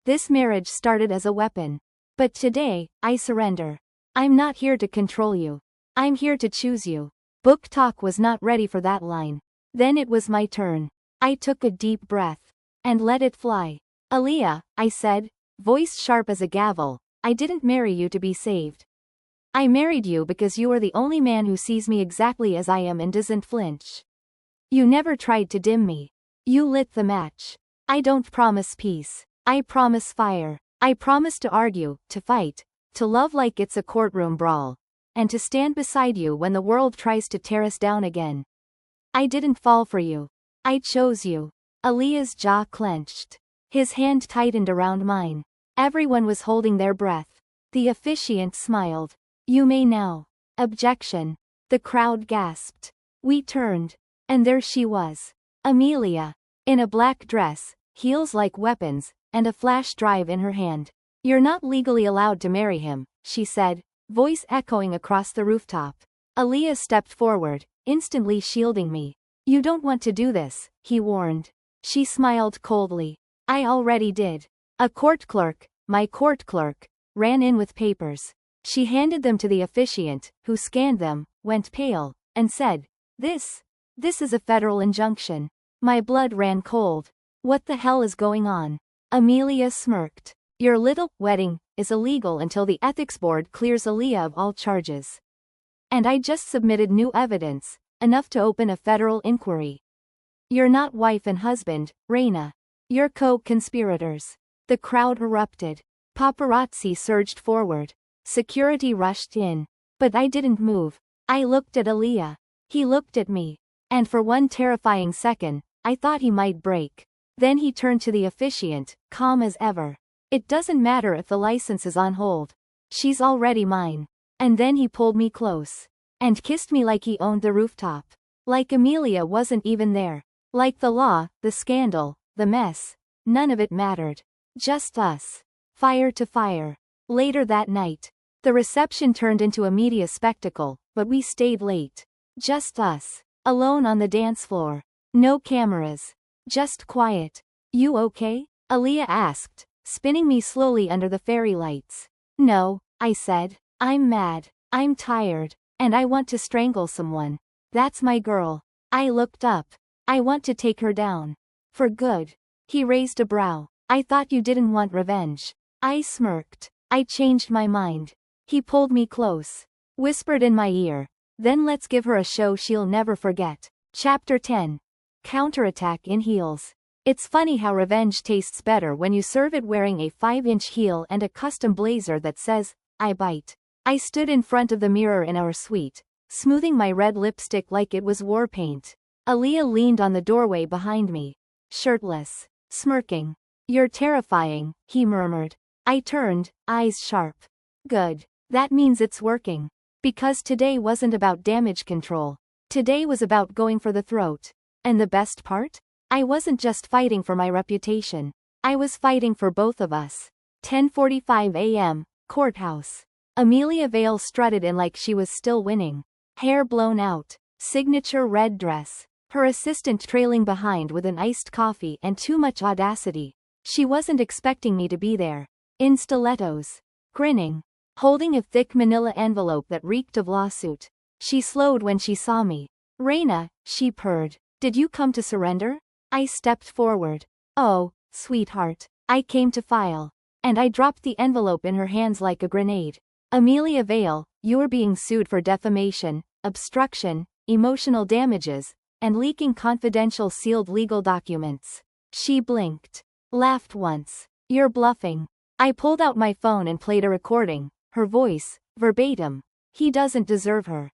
This marriage started as a weapon. But today, I surrender. I'm not here to control you. I'm here to choose you. Book Talk was not ready for that line. Then it was my turn. I took a deep breath. And let it fly. "Eliah," I said, voice sharp as a gavel, "I didn't marry you to be saved. I married you because you are the only man who sees me exactly as I am and doesn't flinch. You never tried to dim me. You lit the match. I don't promise peace. I promise fire. I promise to argue, to fight, to love like it's a courtroom brawl, and to stand beside you when the world tries to tear us down again. I didn't fall for you. I chose you." Eliah's jaw clenched. His hand tightened around mine. Everyone was holding their breath. The officiant smiled. "You may now." Objection. The crowd gasped. We turned. And there she was. Amelia. In a black dress, heels like weapons, and a flash drive in her hand. You're not legally allowed to marry him, she said, voice echoing across the rooftop. Eliah stepped forward, instantly shielding me. You don't want to do this, he warned. She smiled coldly. I already did. A court clerk, my court clerk, ran in with papers. She handed them to the officiant, who scanned them, went pale, and said, This is a federal injunction. My blood ran cold. What the hell is going on? Amelia smirked. Your little wedding is illegal until the ethics board clears Eliah of all charges. And I just submitted new evidence, enough to open a federal inquiry. You're not wife and husband, Reyna. You're co-conspirators. The crowd erupted. Paparazzi surged forward. Security rushed in. But I didn't move. I looked at Eliah. He looked at me. And for one terrifying second, I thought he might break. Then he turned to the officiant, calm as ever. It doesn't matter if the license is on hold. She's already mine. And then he pulled me close. And kissed me like he owned the rooftop. Like Amelia wasn't even there. Like the law, the scandal, the mess. None of it mattered. Just us. Fire to fire. Later that night, the reception turned into a media spectacle, but we stayed late. Just us. Alone on the dance floor. No cameras. Just quiet. You okay? Eliah asked, spinning me slowly under the fairy lights. No, I said. I'm mad. I'm tired. And I want to strangle someone. That's my girl. I looked up. I want to take her down. For good. He raised a brow. I thought you didn't want revenge. I smirked. I changed my mind. He pulled me close. Whispered in my ear. Then let's give her a show she'll never forget. Chapter 10. Counterattack in heels. It's funny how revenge tastes better when you serve it wearing a 5-inch heel and a custom blazer that says, I bite. I stood in front of the mirror in our suite, smoothing my red lipstick like it was war paint. Eliah leaned on the doorway behind me. Shirtless. Smirking. You're terrifying, he murmured. I turned, eyes sharp. Good. That means it's working. Because today wasn't about damage control. Today was about going for the throat. And the best part? I wasn't just fighting for my reputation. I was fighting for both of us. 10:45 a.m., courthouse. Amelia Vale strutted in like she was still winning. Hair blown out. Signature red dress. Her assistant trailing behind with an iced coffee and too much audacity. She wasn't expecting me to be there. In stilettos. Grinning. Holding a thick manila envelope that reeked of lawsuit. She slowed when she saw me. Reyna, she purred. Did you come to surrender? I stepped forward. Oh, sweetheart. I came to file. And I dropped the envelope in her hands like a grenade. Amelia Vale, you're being sued for defamation, obstruction, emotional damages, and leaking confidential sealed legal documents. She blinked. Laughed once. You're bluffing. I pulled out my phone and played a recording. Her voice, verbatim. He doesn't deserve her.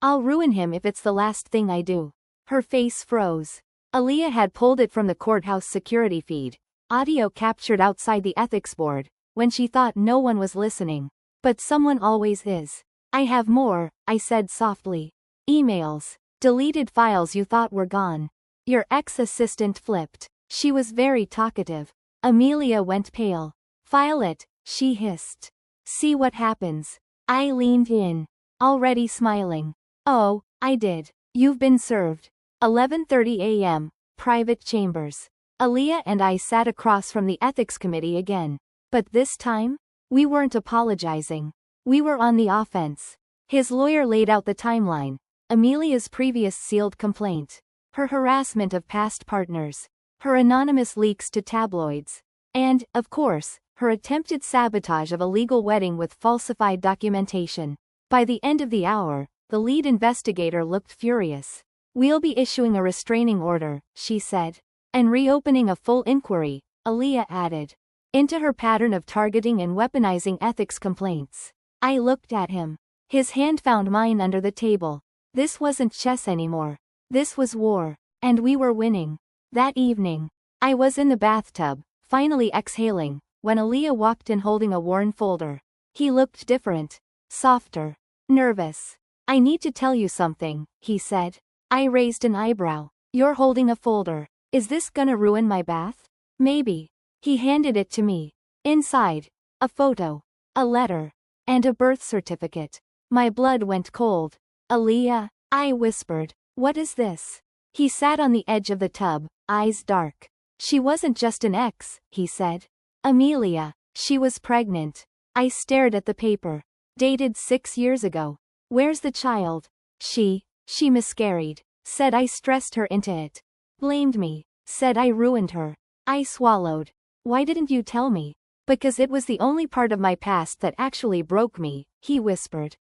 I'll ruin him if it's the last thing I do. Her face froze. Eliah had pulled it from the courthouse security feed. Audio captured outside the ethics board, when she thought no one was listening. But someone always is. I have more, I said softly. Emails. Deleted files you thought were gone. Your ex-assistant flipped. She was very talkative. Amelia went pale. File it, she hissed. See what happens. I leaned in. Already smiling. Oh, I did. You've been served. 11:30 a.m., private chambers. Eliah and I sat across from the ethics committee again. But this time? We weren't apologizing. We were on the offense. His lawyer laid out the timeline. Amelia's previous sealed complaint. Her harassment of past partners. Her anonymous leaks to tabloids. And, of course, her attempted sabotage of a legal wedding with falsified documentation. By the end of the hour, the lead investigator looked furious. We'll be issuing a restraining order, she said. And reopening a full inquiry, Eliah added. Into her pattern of targeting and weaponizing ethics complaints. I looked at him. His hand found mine under the table. This wasn't chess anymore. This was war. And we were winning. That evening, I was in the bathtub, finally exhaling, when Eliah walked in holding a worn folder. He looked different. Softer. Nervous. I need to tell you something, he said. I raised an eyebrow. You're holding a folder. Is this gonna ruin my bath? Maybe. He handed it to me. Inside, a photo, a letter, and a birth certificate. My blood went cold. Eliah, I whispered. What is this? He sat on the edge of the tub, eyes dark. She wasn't just an ex, he said. Amelia, she was pregnant. I stared at the paper. Dated 6 years ago. Where's the child? She miscarried. Said I stressed her into it. Blamed me. Said I ruined her. I swallowed. Why didn't you tell me? Because it was the only part of my past that actually broke me, he whispered.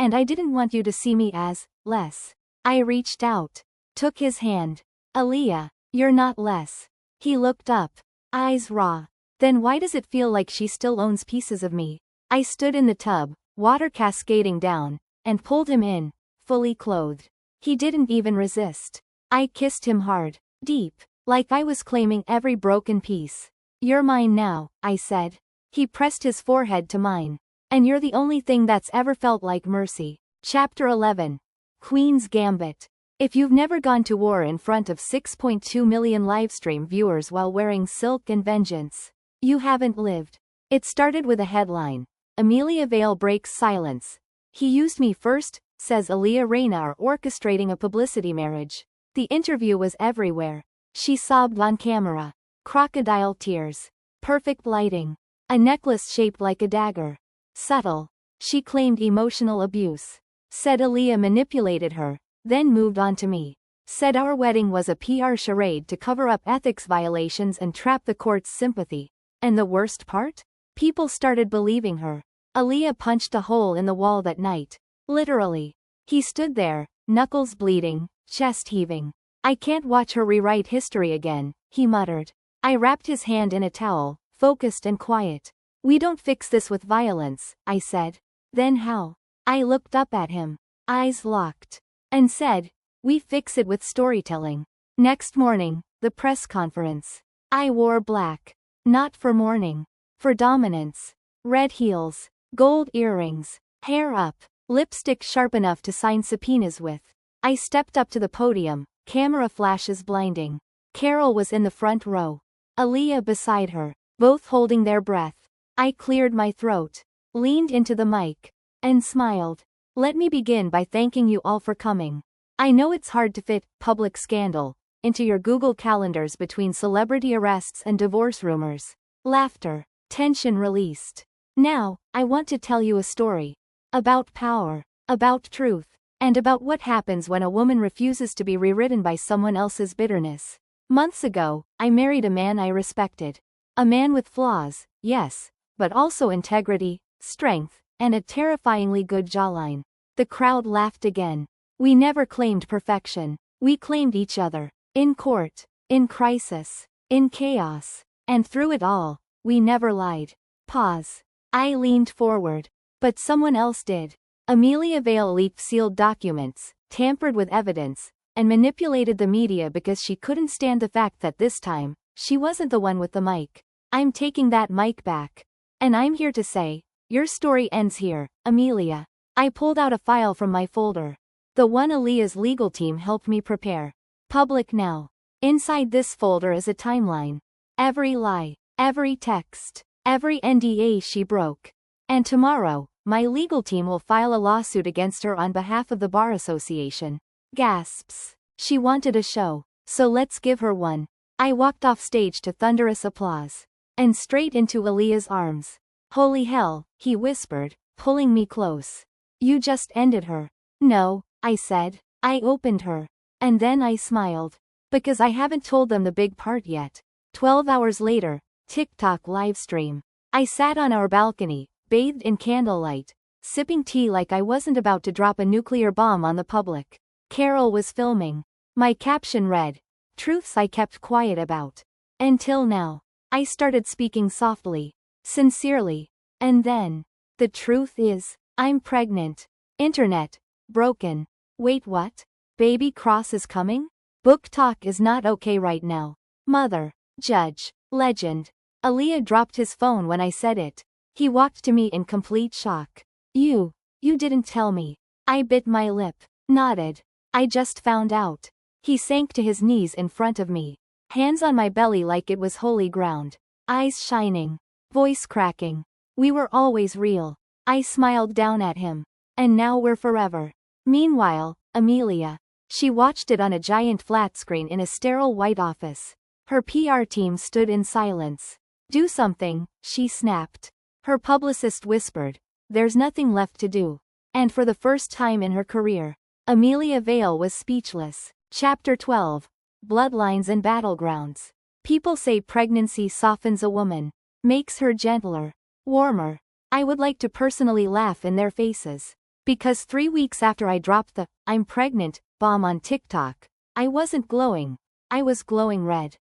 And I didn't want you to see me as less. I reached out. Took his hand. Eliah, you're not less. He looked up. Eyes raw. Then why does it feel like she still owns pieces of me? I stood in the tub, water cascading down, and pulled him in, fully clothed. He didn't even resist. I kissed him hard, deep, like I was claiming every broken piece. You're mine now, I said. He pressed his forehead to mine. And you're the only thing that's ever felt like mercy. Chapter 11. Queen's Gambit. If you've never gone to war in front of 6.2 million livestream viewers while wearing silk and vengeance, you haven't lived. It started with a headline. Amelia Vale breaks silence. He used me first, says Eliah. Reyna are orchestrating a publicity marriage. The interview was everywhere. She sobbed on camera. Crocodile tears. Perfect lighting. A necklace shaped like a dagger. Subtle. She claimed emotional abuse. Said Eliah manipulated her, then moved on to me. Said our wedding was a PR charade to cover up ethics violations and trap the court's sympathy. And the worst part? People started believing her. Eliah punched a hole in the wall that night. Literally. He stood there, knuckles bleeding, chest heaving. I can't watch her rewrite history again, he muttered. I wrapped his hand in a towel, focused and quiet. We don't fix this with violence, I said. Then how? I looked up at him, eyes locked, and said, we fix it with storytelling. Next morning, the press conference. I wore black. Not for mourning. For dominance. Red heels, gold earrings, hair up, lipstick sharp enough to sign subpoenas with. I stepped up to the podium, camera flashes blinding. Carol was in the front row. Eliah beside her, both holding their breath. I cleared my throat, leaned into the mic, and smiled. Let me begin by thanking you all for coming. I know it's hard to fit public scandal into your Google calendars between celebrity arrests and divorce rumors. Laughter, tension released. Now, I want to tell you a story. About power, about truth, and about what happens when a woman refuses to be rewritten by someone else's bitterness. Months ago, I married a man I respected. A man with flaws, yes, but also integrity, strength, and a terrifyingly good jawline. The crowd laughed again. We never claimed perfection. We claimed each other. In court, in crisis, in chaos. And through it all, we never lied. Pause. I leaned forward. But someone else did. Amelia Vale leaked sealed documents, tampered with evidence, and manipulated the media because she couldn't stand the fact that this time, she wasn't the one with the mic. I'm taking that mic back. And I'm here to say, your story ends here, Amelia. I pulled out a file from my folder. The one Eliah's legal team helped me prepare. Public now. Inside this folder is a timeline. Every lie, every text, every NDA she broke. And tomorrow, my legal team will file a lawsuit against her on behalf of the Bar Association. Gasps. She wanted a show, so let's give her one. I walked off stage to thunderous applause. And straight into Eliah's arms. Holy hell, he whispered, pulling me close. You just ended her. No, I said. I opened her. And then I smiled. Because I haven't told them the big part yet. 12 hours later, TikTok livestream. I sat on our balcony, bathed in candlelight, sipping tea like I wasn't about to drop a nuclear bomb on the public. Carol was filming. My caption read, truths I kept quiet about. Until now. I started speaking softly, sincerely. And then, the truth is, I'm pregnant. Internet, broken. Wait, what? Baby Cross is coming? Book talk is not okay right now. Mother, judge, legend. Eliah dropped his phone when I said it. He walked to me in complete shock. You didn't tell me. I bit my lip, nodded. I just found out. He sank to his knees in front of me. Hands on my belly like it was holy ground. Eyes shining. Voice cracking. We were always real. I smiled down at him. And now we're forever. Meanwhile, Amelia. She watched it on a giant flat screen in a sterile white office. Her PR team stood in silence. Do something, she snapped. Her publicist whispered, there's nothing left to do. And for the first time in her career, Amelia Vale was speechless. Chapter 12. Bloodlines and Battlegrounds. People say pregnancy softens a woman, makes her gentler, warmer. I would like to personally laugh in their faces. Because 3 weeks after I dropped the "I'm pregnant" bomb on TikTok, I wasn't glowing. I was glowing red.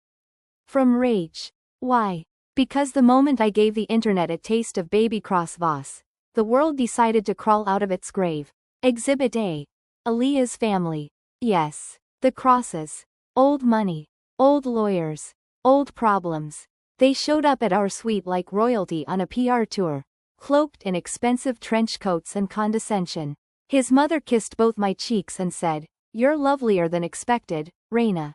From rage. Why? Because the moment I gave the internet a taste of baby Cross Voss, the world decided to crawl out of its grave. Exhibit A. Eliah's family. Yes. The Crosses. Old money. Old lawyers. Old problems. They showed up at our suite like royalty on a PR tour, cloaked in expensive trench coats and condescension. His mother kissed both my cheeks and said, "You're lovelier than expected, Reyna."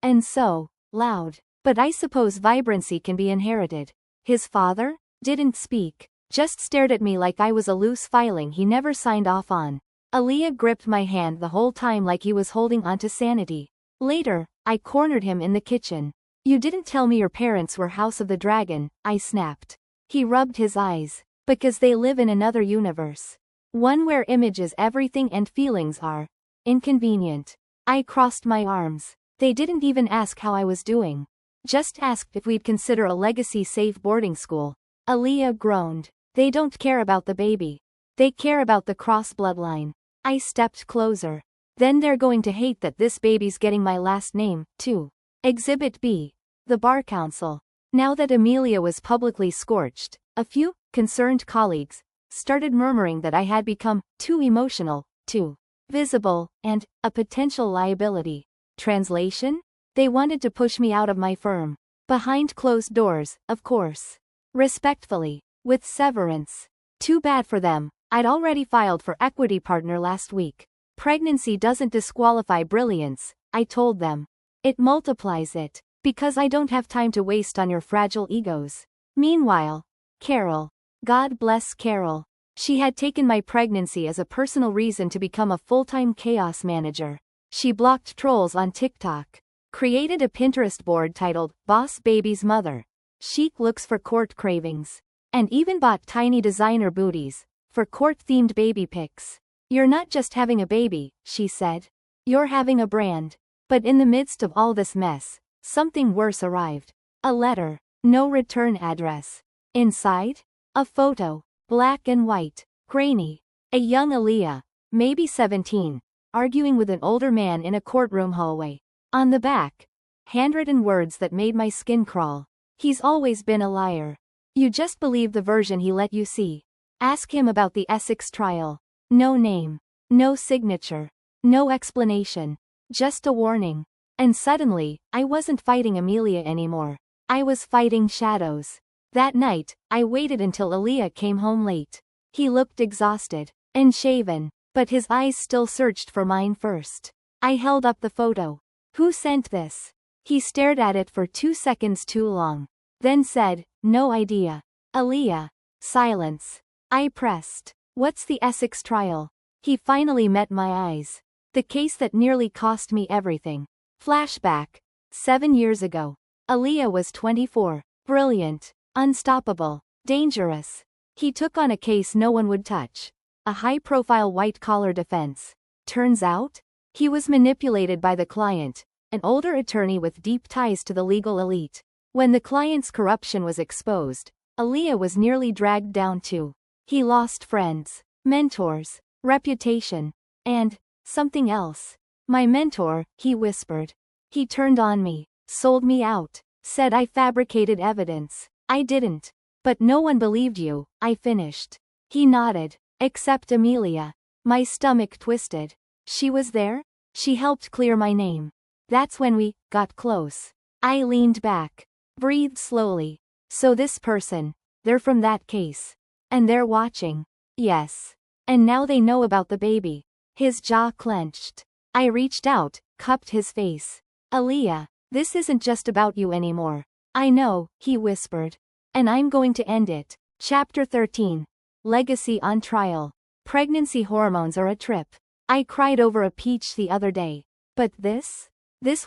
And so, loud. But I suppose vibrancy can be inherited. His father? Didn't speak. Just stared at me like I was a loose filing he never signed off on. Eliah gripped my hand the whole time like he was holding onto sanity. Later, I cornered him in the kitchen. You didn't tell me your parents were House of the Dragon, I snapped. He rubbed his eyes. Because they live in another universe. One where image is everything and feelings are inconvenient. I crossed my arms. They didn't even ask how I was doing. Just asked if we'd consider a legacy-safe boarding school. Eliah groaned. They don't care about the baby. They care about the Cross bloodline. I stepped closer. Then they're going to hate that this baby's getting my last name, too. Exhibit B. The Bar Council. Now that Amelia was publicly scorched, a few concerned colleagues started murmuring that I had become too emotional, too visible, and a potential liability. Translation? They wanted to push me out of my firm. Behind closed doors, of course. Respectfully. With severance. Too bad for them. I'd already filed for equity partner last week. Pregnancy doesn't disqualify brilliance, I told them. It multiplies it. Because I don't have time to waste on your fragile egos. Meanwhile, Carol. God bless Carol. She had taken my pregnancy as a personal reason to become a full-time chaos manager. She blocked trolls on TikTok. Created a Pinterest board titled, Boss Baby's Mother. Chic looks for court cravings. And even bought tiny designer booties for court-themed baby pics. You're not just having a baby, she said. You're having a brand. But in the midst of all this mess, something worse arrived. A letter. No return address. Inside? A photo. Black and white. Grainy. A young Eliah, maybe 17, arguing with an older man in a courtroom hallway. On the back, handwritten words that made my skin crawl. He's always been a liar. You just believe the version he let you see. Ask him about the Essex trial. No name. No signature. No explanation. Just a warning. And suddenly, I wasn't fighting Amelia anymore. I was fighting shadows. That night, I waited until Eliah came home late. He looked exhausted and shaven, but his eyes still searched for mine first. I held up the photo. Who sent this? He stared at it for 2 seconds too long. Then said, no idea. Eliah. Silence. I pressed. What's the Essex trial? He finally met my eyes. The case that nearly cost me everything. Flashback. 7 years ago. Eliah was 24. Brilliant. Unstoppable. Dangerous. He took on a case no one would touch. A high-profile white-collar defense. Turns out, he was manipulated by the client, an older attorney with deep ties to the legal elite. When the client's corruption was exposed, Eliah was nearly dragged down too. He lost friends, mentors, reputation, and something else. My mentor, he whispered. He turned on me, sold me out, said I fabricated evidence. I didn't. But no one believed you, I finished. He nodded. Except Amelia. My stomach twisted. She was there? She helped clear my name. That's when we got close. I leaned back. Breathed slowly. So this person, they're from that case. And they're watching. Yes. And now they know about the baby. His jaw clenched. I reached out, cupped his face. Eliah, this isn't just about you anymore. I know, he whispered. And I'm going to end it. Chapter 13. Legacy on Trial. Pregnancy hormones are a trip. I cried over a peach the other day. But this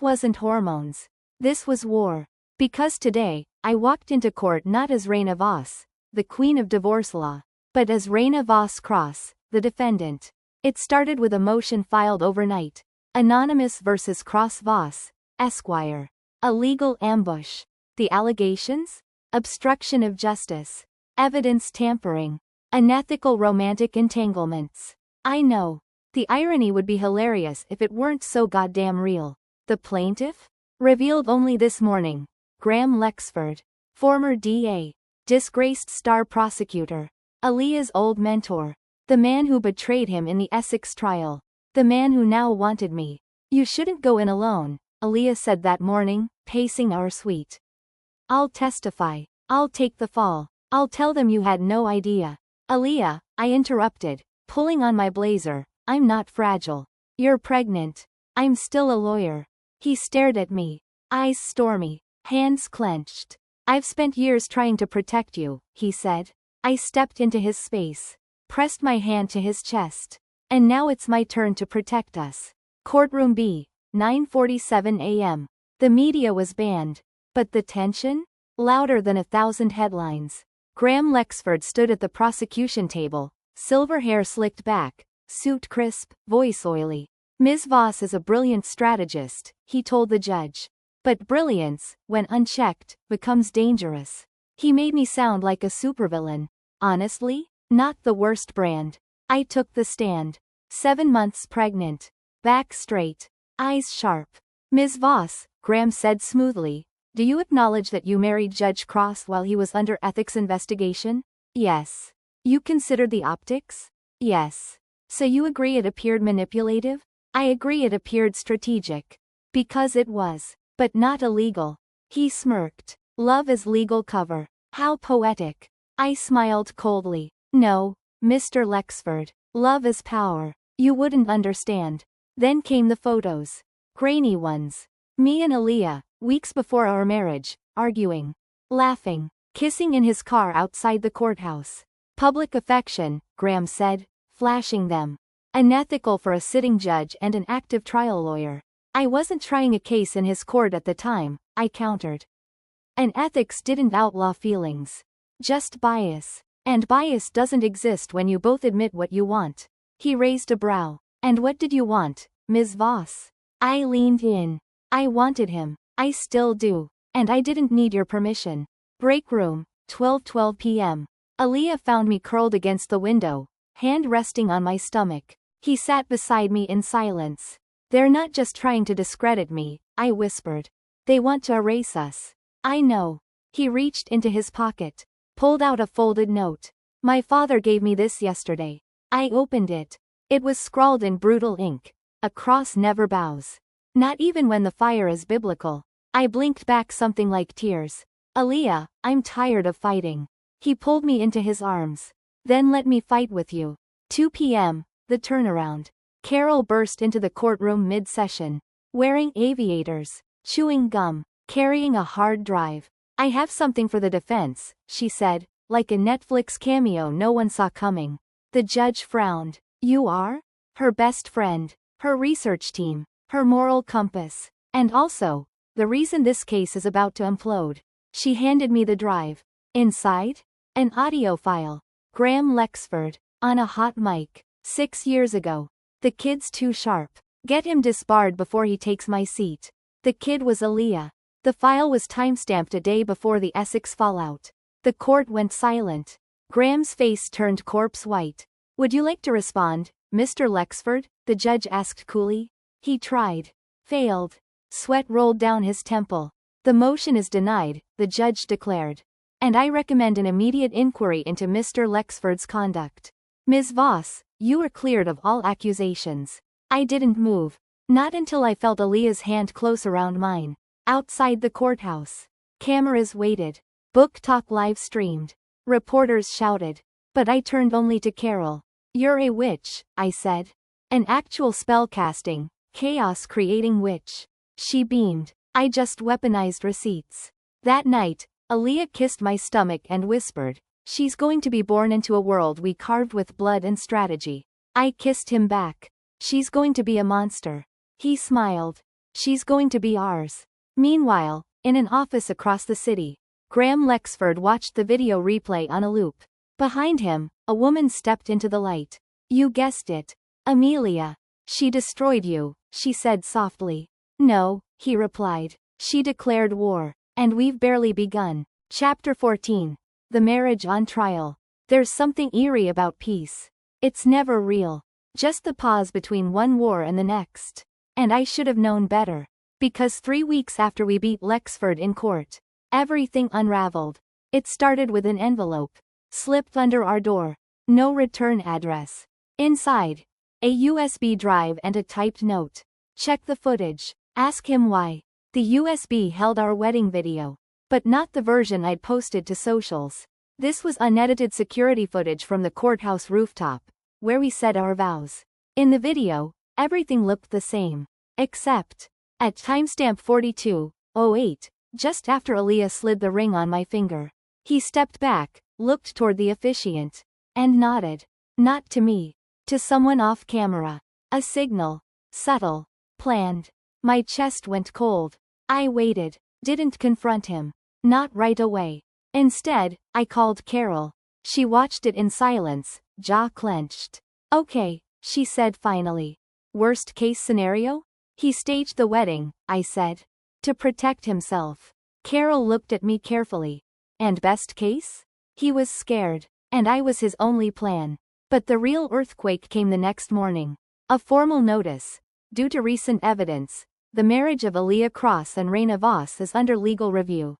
wasn't hormones. This was war. Because today, I walked into court not as Reyna Voss, the queen of divorce law, but as Reyna Voss Cross, the defendant. It started with a motion filed overnight. Anonymous versus Cross Voss, Esquire. A legal ambush. The allegations? Obstruction of justice. Evidence tampering. Unethical romantic entanglements. I know. The irony would be hilarious if it weren't so goddamn real. The plaintiff? Revealed only this morning. Graham Lexford. Former DA. Disgraced star prosecutor. Eliah's old mentor. The man who betrayed him in the Essex trial. The man who now wanted me. You shouldn't go in alone, Eliah said that morning, pacing our suite. I'll testify. I'll take the fall. I'll tell them you had no idea. Eliah, I interrupted, pulling on my blazer. I'm not fragile. You're pregnant. I'm still a lawyer. He stared at me. Eyes stormy. Hands clenched. I've spent years trying to protect you, he said. I stepped into his space. Pressed my hand to his chest. And now it's my turn to protect us. Courtroom B. 9:47 a.m. The media was banned. But the tension? Louder than 1,000 headlines. Graham Lexford stood at the prosecution table, silver hair slicked back, suit crisp, voice oily. Ms. Voss is a brilliant strategist, he told the judge. But brilliance, when unchecked, becomes dangerous. He made me sound like a supervillain. Honestly, not the worst brand. I took the stand. 7 months pregnant. Back straight. Eyes sharp. Ms. Voss, Graham said smoothly, do you acknowledge that you married Judge Cross while he was under ethics investigation? Yes. You considered the optics? Yes. So you agree it appeared manipulative? I agree it appeared strategic. Because it was. But not illegal. He smirked. Love is legal cover. How poetic. I smiled coldly. No, Mr. Lexford. Love is power. You wouldn't understand. Then came the photos. Grainy ones. Me and Eliah, weeks before our marriage, arguing. Laughing. Kissing in his car outside the courthouse. Public affection, Graham said, flashing them. Unethical for a sitting judge and an active trial lawyer. I wasn't trying a case in his court at the time, I countered. And ethics didn't outlaw feelings. Just bias. And bias doesn't exist when you both admit what you want. He raised a brow. And what did you want, Ms. Voss? I leaned in. I wanted him. I still do. And I didn't need your permission. Break room, 12:12 p.m. Eliah found me curled against the window, hand resting on my stomach. He sat beside me in silence. They're not just trying to discredit me, I whispered. They want to erase us. I know. He reached into his pocket, pulled out a folded note. My father gave me this yesterday. I opened it. It was scrawled in brutal ink. A cross never bows. Not even when the fire is biblical. I blinked back something like tears. Eliah, I'm tired of fighting. He pulled me into his arms. Then let me fight with you. 2 p.m., the turnaround. Carol burst into the courtroom mid-session. Wearing aviators, chewing gum, carrying a hard drive. I have something for the defense, she said, like a Netflix cameo no one saw coming. The judge frowned. You are? Her best friend. Her research team. Her moral compass. And also, the reason this case is about to implode. She handed me the drive. Inside? An audio file. Graham Lexford. On a hot mic. 6 years ago. The kid's too sharp. Get him disbarred before he takes my seat. The kid was Eliah. The file was timestamped a day before the Essex fallout. The court went silent. Graham's face turned corpse white. Would you like to respond, Mr. Lexford? The judge asked coolly. He tried. Failed. Sweat rolled down his temple. The motion is denied, the judge declared. And I recommend an immediate inquiry into Mr. Lexford's conduct. Ms. Voss, you are cleared of all accusations. I didn't move. Not until I felt Eliah's hand close around mine. Outside the courthouse. Cameras waited. Book talk live streamed. Reporters shouted. But I turned only to Carol. You're a witch, I said. An actual spell casting, Chaos creating witch. She beamed. I just weaponized receipts. That night, Eliah kissed my stomach and whispered, "She's going to be born into a world we carved with blood and strategy." I kissed him back. "She's going to be a monster." He smiled. "She's going to be ours." Meanwhile, in an office across the city, Graham Lexford watched the video replay on a loop. Behind him, a woman stepped into the light. "You guessed it. Amelia. She destroyed you," she said softly. "No," he replied. "She declared war. And we've barely begun." Chapter 14. The Marriage on Trial. There's something eerie about peace. It's never real. Just the pause between one war and the next. And I should have known better. Because 3 weeks after we beat Lexford in court, everything unraveled. It started with an envelope slipped under our door. No return address. Inside, a USB drive and a typed note. "Check the footage. Ask him why." The USB held our wedding video. But not the version I'd posted to socials. This was unedited security footage from the courthouse rooftop, where we said our vows. In the video, everything looked the same. Except, at timestamp 42:08, just after Eliah slid the ring on my finger, he stepped back, looked toward the officiant, and nodded. Not to me. To someone off camera. A signal. Subtle. Planned. My chest went cold. I waited. Didn't confront him. Not right away. Instead, I called Carol. She watched it in silence, jaw clenched. "Okay," she said finally. "Worst case scenario?" "He staged the wedding," I said. "To protect himself." Carol looked at me carefully. "And best case?" "He was scared. And I was his only plan." But the real earthquake came the next morning. A formal notice. Due to recent evidence, the marriage of Eliah Cross and Reyna Voss is under legal review.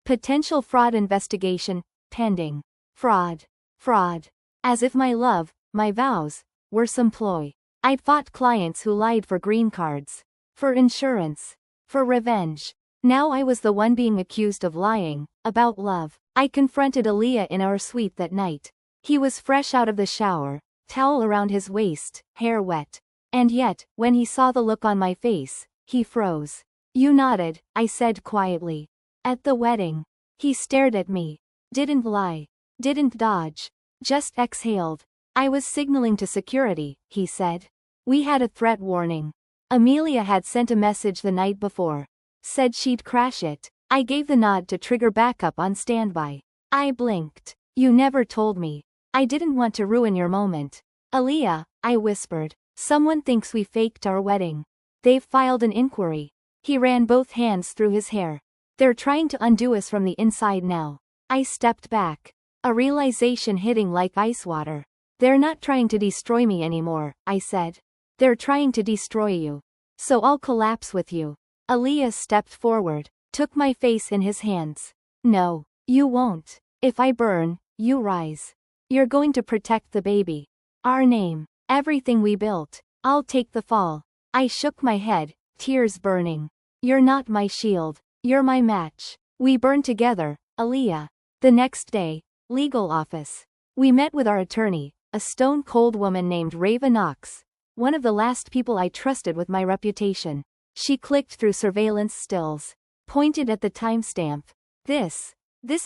Potential fraud investigation, pending. Fraud. Fraud. As if my love, my vows, were some ploy. I'd fought clients who lied for green cards. For insurance. For revenge. Now I was the one being accused of lying, about love. I confronted Eliah in our suite that night. He was fresh out of the shower, towel around his waist, hair wet. And yet, when he saw the look on my face, he froze. "You nodded," I said quietly. "At the wedding." He stared at me. Didn't lie. Didn't dodge. Just exhaled. "I was signaling to security," he said. "We had a threat warning. Amelia had sent a message the night before. Said she'd crash it." I gave the nod to trigger backup on standby. I blinked. "You never told me. I didn't want to ruin your moment." "Eliah," I whispered. "Someone thinks we faked our wedding. They've filed an inquiry." He ran both hands through his hair. "They're trying to undo us from the inside now." I stepped back. A realization hitting like ice water. "They're not trying to destroy me anymore," I said. "They're trying to destroy you. So I'll collapse with you." Eliah stepped forward, took my face in his hands. "No, you won't. If I burn, you rise. You're going to protect the baby. Our name. Everything we built. I'll take the fall." I shook my head, tears burning. "You're not my shield. You're my match." We burned together, Eliah. The next day, legal office. We met with our attorney, a stone-cold woman named Reyna Voss, one of the last people I trusted with my reputation. She clicked through surveillance stills, pointed at the timestamp. This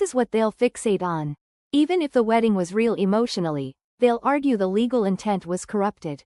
is what they'll fixate on. Even if the wedding was real emotionally, they'll argue the legal intent was corrupted.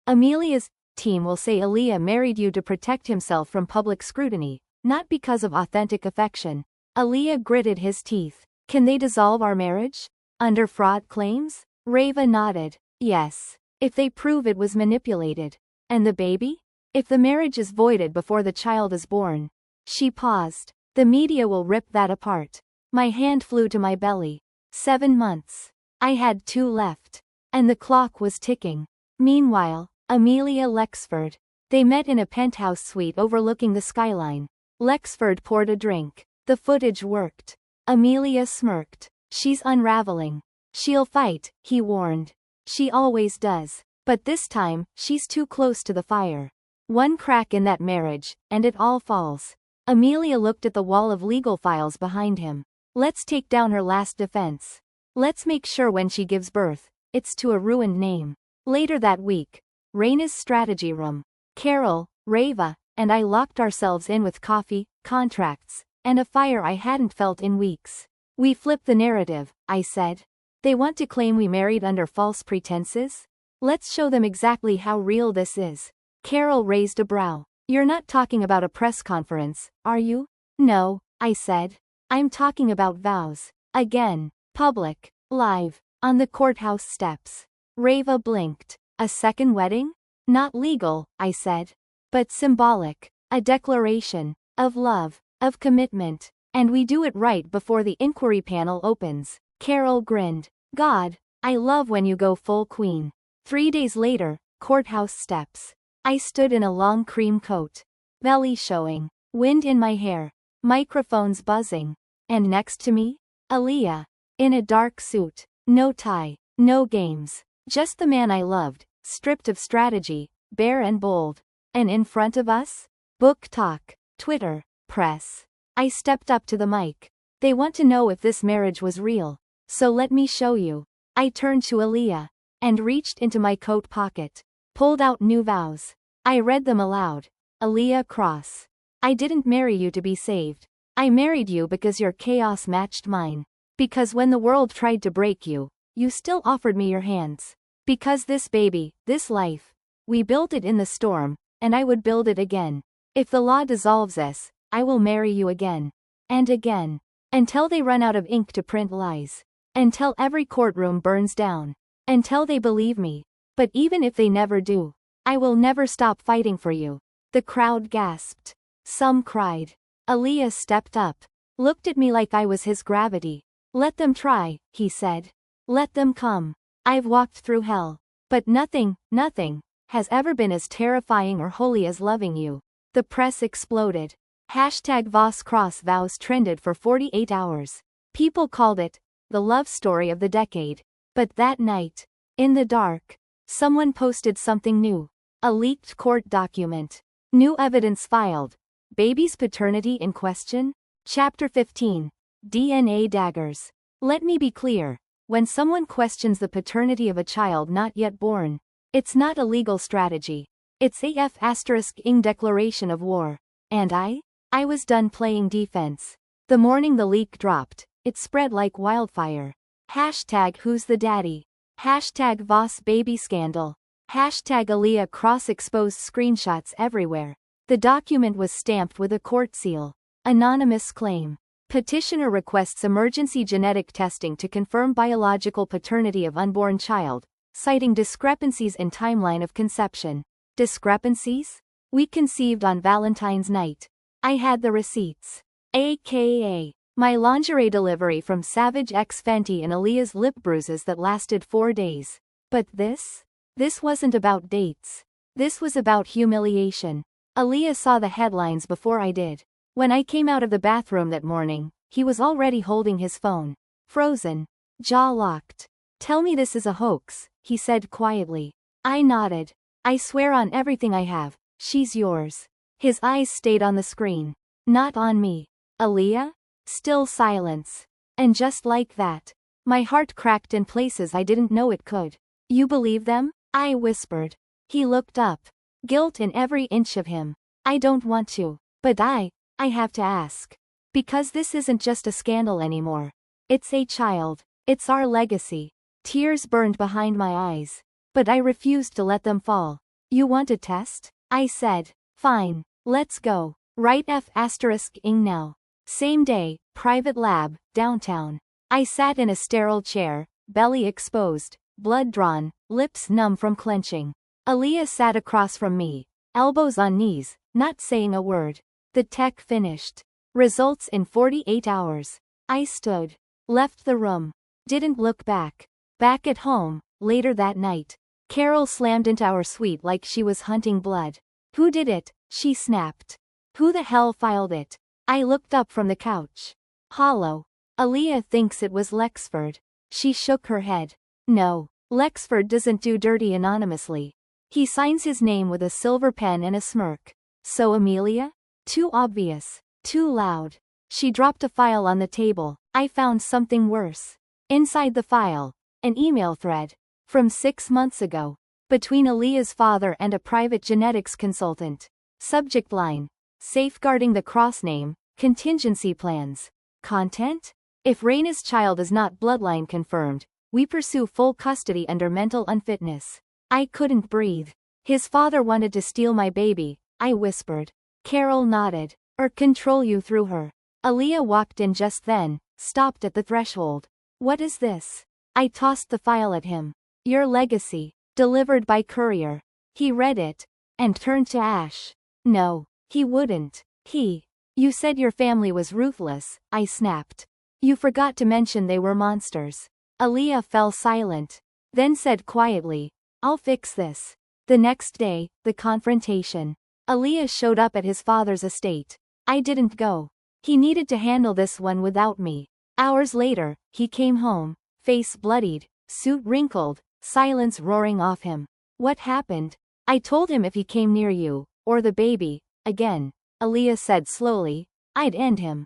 Amelia's team will say Eliah married you to protect himself from public scrutiny, not because of authentic affection. Eliah gritted his teeth. "Can they dissolve our marriage? Under fraud claims?" Reyna nodded. "Yes. If they prove it was manipulated." "And the baby? If the marriage is voided before the child is born?" She paused. "The media will rip that apart." My hand flew to my belly. 7 months. I had 2 left. And the clock was ticking. Meanwhile, Amelia Lexford. They met in a penthouse suite overlooking the skyline. Lexford poured a drink. The footage worked. Amelia smirked. "She's unraveling. She'll fight," he warned. "She always does. But this time, she's too close to the fire. One crack in that marriage, and it all falls." Amelia looked at the wall of legal files behind him. "Let's take down her last defense. Let's make sure when she gives birth, it's to a ruined name." Later that week, Reyna's strategy room. Carol, Reva, and I locked ourselves in with coffee, contracts, and a fire I hadn't felt in weeks. We flip the narrative, I said. They want to claim we married under false pretenses? Let's show them exactly how real this is. Carol raised a brow. You're not talking about a press conference, are you? No, I said. I'm talking about vows. Again. Public. Live. On the courthouse steps. Reva blinked. A second wedding? Not legal, I said. But symbolic. A declaration. Of love. Of commitment. And we do it right before the inquiry panel opens. Carol grinned. God, I love when you go full queen. 3 days later, courthouse steps. I stood in a long cream coat. Belly showing. Wind in my hair. Microphones buzzing. And next to me? Eliah. In a dark suit. No tie. No games. Just the man I loved, stripped of strategy, bare and bold. And in front of us? Book talk. Twitter. Press. I stepped up to the mic. They want to know if this marriage was real. So let me show you. I turned to Eliah. And reached into my coat pocket. Pulled out new vows. I read them aloud. Eliah Cross. I didn't marry you to be saved. I married you because your chaos matched mine. Because when the world tried to break you, you still offered me your hands. Because this baby, this life, we built it in the storm, and I would build it again. If the law dissolves us, I will marry you again. And again. Until they run out of ink to print lies. Until every courtroom burns down. Until they believe me. But even if they never do, I will never stop fighting for you. The crowd gasped. Some cried. Eliah stepped up. Looked at me like I was his gravity. Let them try, he said. Let them come. I've walked through hell. But nothing, has ever been as terrifying or holy as loving you. The press exploded. #Voss Cross vows trended for 48 hours. People called it the love story of the decade. But that night, in the dark, someone posted something new. A leaked court document. New evidence filed. Baby's paternity in question? Chapter 15. DNA daggers. Let me be clear. When someone questions the paternity of a child not yet born, it's not a legal strategy. It's a f***ing declaration of war. And I was done playing defense. The morning the leak dropped, it spread like wildfire. #Who's the daddy? #Voss baby scandal. #Eliah Cross exposed screenshots everywhere. The document was stamped with a court seal. Anonymous claim. Petitioner requests emergency genetic testing to confirm biological paternity of unborn child, citing discrepancies in timeline of conception. Discrepancies? We conceived on Valentine's night. I had the receipts. AKA. My lingerie delivery from Savage X Fenty and Eliah's lip bruises that lasted 4 days. But this wasn't about dates. This was about humiliation. Eliah saw the headlines before I did. When I came out of the bathroom that morning, he was already holding his phone. Frozen. Jaw locked. Tell me this is a hoax, he said quietly. I nodded. I swear on everything I have, she's yours. His eyes stayed on the screen. Not on me. Eliah? Still silence. And just like that, my heart cracked in places I didn't know it could. You believe them? I whispered. He looked up. Guilt in every inch of him. I don't want to, but I have to ask. Because this isn't just a scandal anymore. It's a child. It's our legacy. Tears burned behind my eyes. But I refused to let them fall. You want a test? I said. Fine. Let's go. Right *ing now. Same day, private lab, downtown. I sat in a sterile chair, belly exposed, blood drawn, lips numb from clenching. Eliah sat across from me, elbows on knees, not saying a word. The tech finished. Results in 48 hours. I stood. Left the room. Didn't look back. Back at home, later that night, Carol slammed into our suite like she was hunting blood. Who did it? She snapped. Who the hell filed it? I looked up from the couch. Hollow. Eliah thinks it was Lexford. She shook her head. No, Lexford doesn't do dirty anonymously. He signs his name with a silver pen and a smirk. So Amelia? Too obvious. Too loud. She dropped a file on the table. I found something worse. Inside the file, an email thread. From 6 months ago. Between Eliah's father and a private genetics consultant. Subject line. Safeguarding the Cross name, contingency plans. Content? If Reyna's child is not bloodline confirmed, we pursue full custody under mental unfitness. I couldn't breathe. His father wanted to steal my baby, I whispered. Carol nodded. Or control you through her. Eliah walked in just then, stopped at the threshold. What is this? I tossed the file at him. Your legacy. Delivered by courier. He read it. And turned to ash. No. He wouldn't. You said your family was ruthless, I snapped. You forgot to mention they were monsters. Eliah fell silent. Then said quietly, I'll fix this. The next day, the confrontation. Eliah showed up at his father's estate. I didn't go. He needed to handle this one without me. Hours later, he came home, face bloodied, suit wrinkled, silence roaring off him. What happened? I told him if he came near you, or the baby, again, Eliah said slowly, I'd end him.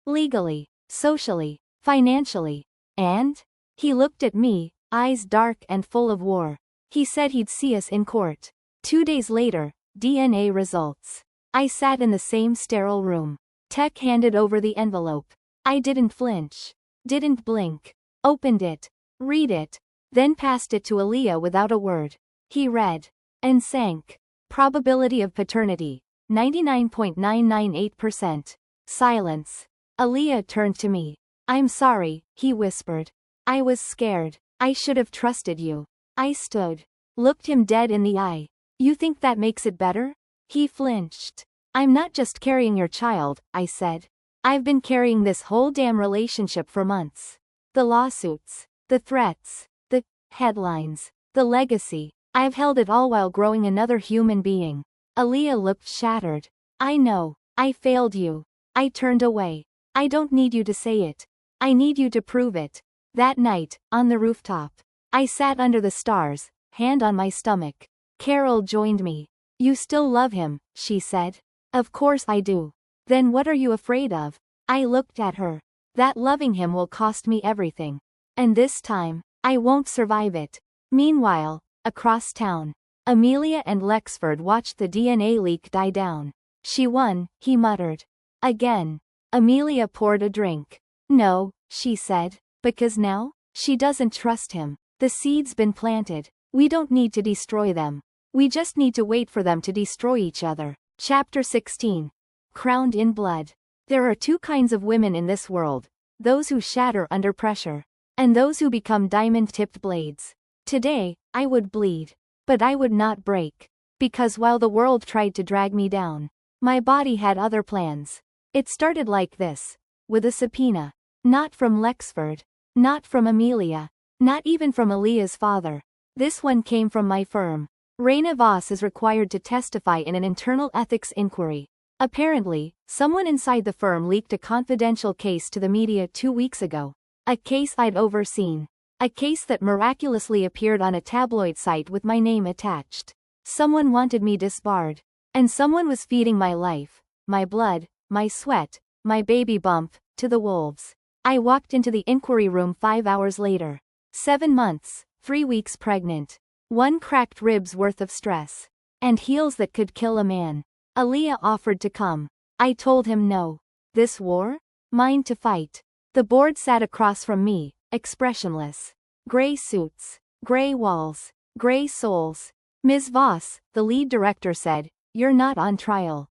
Legally, socially, financially. And? He looked at me, eyes dark and full of war. He said he'd see us in court. 2 days later, DNA results. I sat in the same sterile room. Tech handed over the envelope. I didn't flinch. Didn't blink. Opened it. Read it. Then passed it to Eliah without a word. He read. And sank. Probability of paternity. 99.998%. Silence. Eliah turned to me. I'm sorry, he whispered. I was scared. I should have trusted you. I stood. Looked him dead in the eye. You think that makes it better? He flinched. I'm not just carrying your child, I said. I've been carrying this whole damn relationship for months. The lawsuits. The threats. The headlines. The legacy. I've held it all while growing another human being. Eliah looked shattered. I know. I failed you. I turned away. I don't need you to say it. I need you to prove it. That night, on the rooftop, I sat under the stars, hand on my stomach. Carol joined me. You still love him, she said. Of course I do. Then what are you afraid of? I looked at her. That loving him will cost me everything. And this time, I won't survive it. Meanwhile, across town, Amelia and Lexford watched the DNA leak die down. She won, he muttered. Again. Amelia poured a drink. No, she said, because now, she doesn't trust him. The seed's been planted. We don't need to destroy them. We just need to wait for them to destroy each other. Chapter 16. Crowned in blood. There are two kinds of women in this world. Those who shatter under pressure. And those who become diamond-tipped blades. Today, I would bleed. But I would not break. Because while the world tried to drag me down, my body had other plans. It started like this. With a subpoena. Not from Lexford. Not from Amelia. Not even from Eliah's father. This one came from my firm. Reyna Voss is required to testify in an internal ethics inquiry. Apparently, someone inside the firm leaked a confidential case to the media 2 weeks ago. A case I'd overseen. A case that miraculously appeared on a tabloid site with my name attached. Someone wanted me disbarred. And someone was feeding my life, my blood, my sweat, my baby bump, to the wolves. I walked into the inquiry room 5 hours later. 7 months, 3 weeks pregnant. 1 cracked ribs worth of stress. And heels that could kill a man. Eliah offered to come. I told him no. This war? Mine to fight. The board sat across from me, expressionless. Gray suits. Gray walls. Gray souls. Ms. Voss, the lead director said, you're not on trial.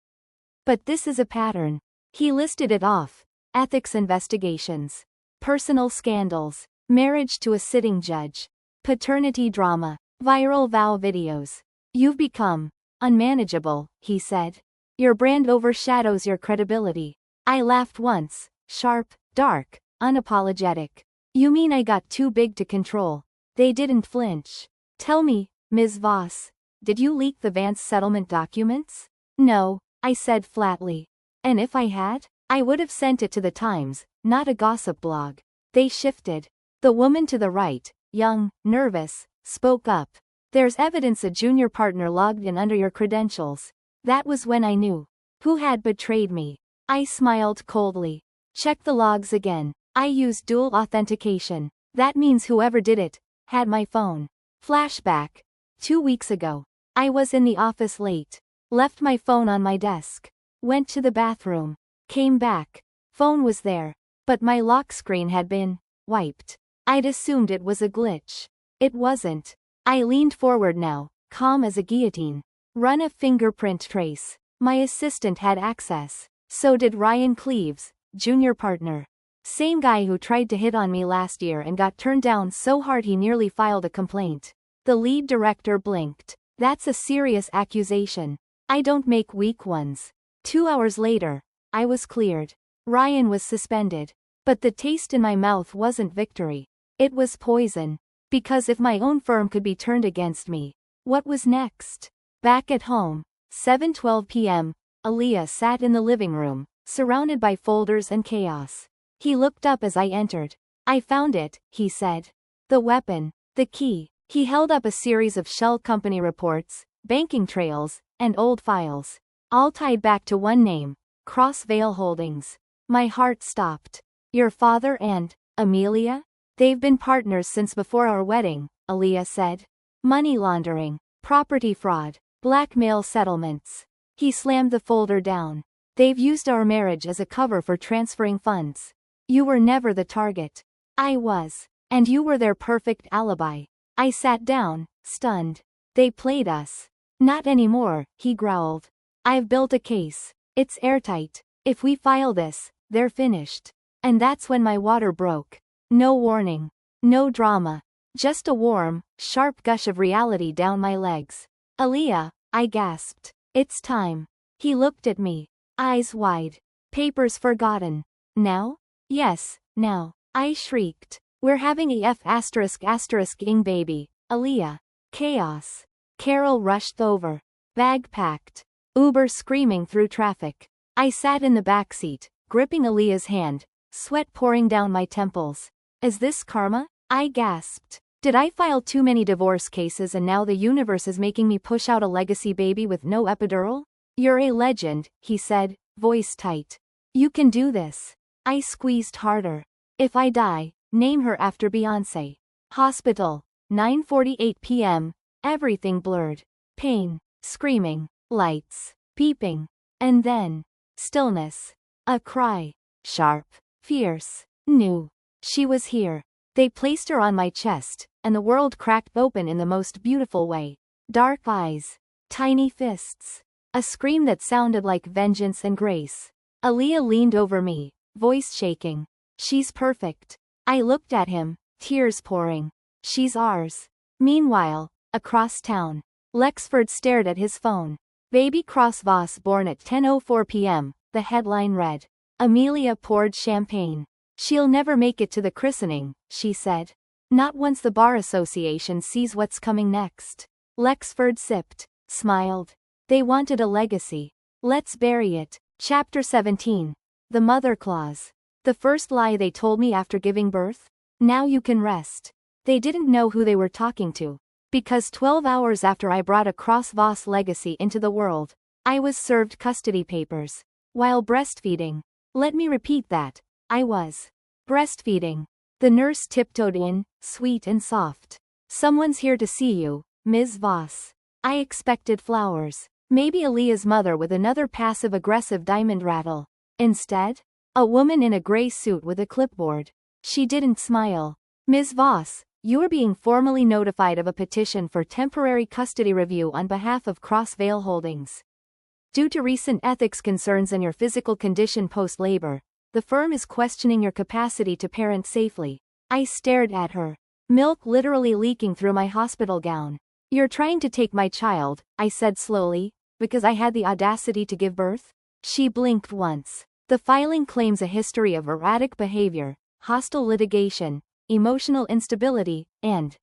But this is a pattern. He listed it off. Ethics investigations. Personal scandals. Marriage to a sitting judge. Paternity drama. Viral vow videos. You've become unmanageable, he said. Your brand overshadows your credibility. I laughed once. Sharp, dark, unapologetic. You mean I got too big to control? They didn't flinch. Tell me, Ms. Voss, did you leak the Vance settlement documents? No, I said flatly. And if I had, I would have sent it to the Times, not a gossip blog. They shifted. The woman to the right, young, nervous, spoke up. There's evidence a junior partner logged in under your credentials. That was when I knew who had betrayed me. I smiled coldly. Check the logs again. I used dual authentication. That means whoever did it had my phone. Flashback. 2 weeks ago. I was in the office late. Left my phone on my desk. Went to the bathroom. Came back. Phone was there. But my lock screen had been wiped. I'd assumed it was a glitch. It wasn't. I leaned forward now, calm as a guillotine. Run a fingerprint trace. My assistant had access. So did Ryan Cleves, junior partner. Same guy who tried to hit on me last year and got turned down so hard he nearly filed a complaint. The lead director blinked. That's a serious accusation. I don't make weak ones. 2 hours later, I was cleared. Ryan was suspended. But the taste in my mouth wasn't victory. It was poison. Because if my own firm could be turned against me, what was next? Back at home, 7:12 p.m., Eliah sat in the living room, surrounded by folders and chaos. He looked up as I entered. I found it, he said. The weapon. The key. He held up a series of shell company reports, banking trails, and old files. All tied back to one name, Cross Vale Holdings. My heart stopped. Your father and Amelia? They've been partners since before our wedding, Eliah said. Money laundering, property fraud, blackmail settlements. He slammed the folder down. They've used our marriage as a cover for transferring funds. You were never the target. I was. And you were their perfect alibi. I sat down, stunned. They played us. Not anymore, he growled. I've built a case. It's airtight. If we file this, they're finished. And that's when my water broke. No warning. No drama. Just a warm, sharp gush of reality down my legs. Eliah, I gasped. It's time. He looked at me. Eyes wide. Papers forgotten. Now? Yes, now. I shrieked. We're having a F***ing baby, Eliah. Chaos. Carol rushed over. Bag packed. Uber screaming through traffic. I sat in the backseat, gripping Eliah's hand, sweat pouring down my temples. Is this karma? I gasped. Did I file too many divorce cases and now the universe is making me push out a legacy baby with no epidural? You're a legend, he said, voice tight. You can do this. I squeezed harder. If I die, name her after Beyoncé. Hospital. 9:48 p.m. Everything blurred. Pain. Screaming. Lights. Beeping. And then. Stillness. A cry. Sharp. Fierce. New. She was here. They placed her on my chest, and the world cracked open in the most beautiful way. Dark eyes. Tiny fists. A scream that sounded like vengeance and grace. Eliah leaned over me, voice shaking. She's perfect. I looked at him, tears pouring. She's ours. Meanwhile, across town, Lexford stared at his phone. Baby Cross Voss born at 10:04 p.m., the headline read. Amelia poured champagne. She'll never make it to the christening, she said. Not once the Bar Association sees what's coming next. Lexford sipped, smiled. They wanted a legacy. Let's bury it. Chapter 17. The Mother Clause. The first lie they told me after giving birth? Now you can rest. They didn't know who they were talking to. Because 12 hours after I brought a Cross Voss legacy into the world, I was served custody papers. While breastfeeding. Let me repeat that. I was breastfeeding. The nurse tiptoed in, sweet and soft. Someone's here to see you, Ms. Voss. I expected flowers. Maybe Eliah's mother with another passive-aggressive diamond rattle. Instead, a woman in a gray suit with a clipboard. She didn't smile. Ms. Voss, you are being formally notified of a petition for temporary custody review on behalf of Cross Vale Holdings. Due to recent ethics concerns and your physical condition post-labor, the firm is questioning your capacity to parent safely. I stared at her. Milk literally leaking through my hospital gown. You're trying to take my child, I said slowly, because I had the audacity to give birth? She blinked once. The filing claims a history of erratic behavior, hostile litigation, emotional instability, and?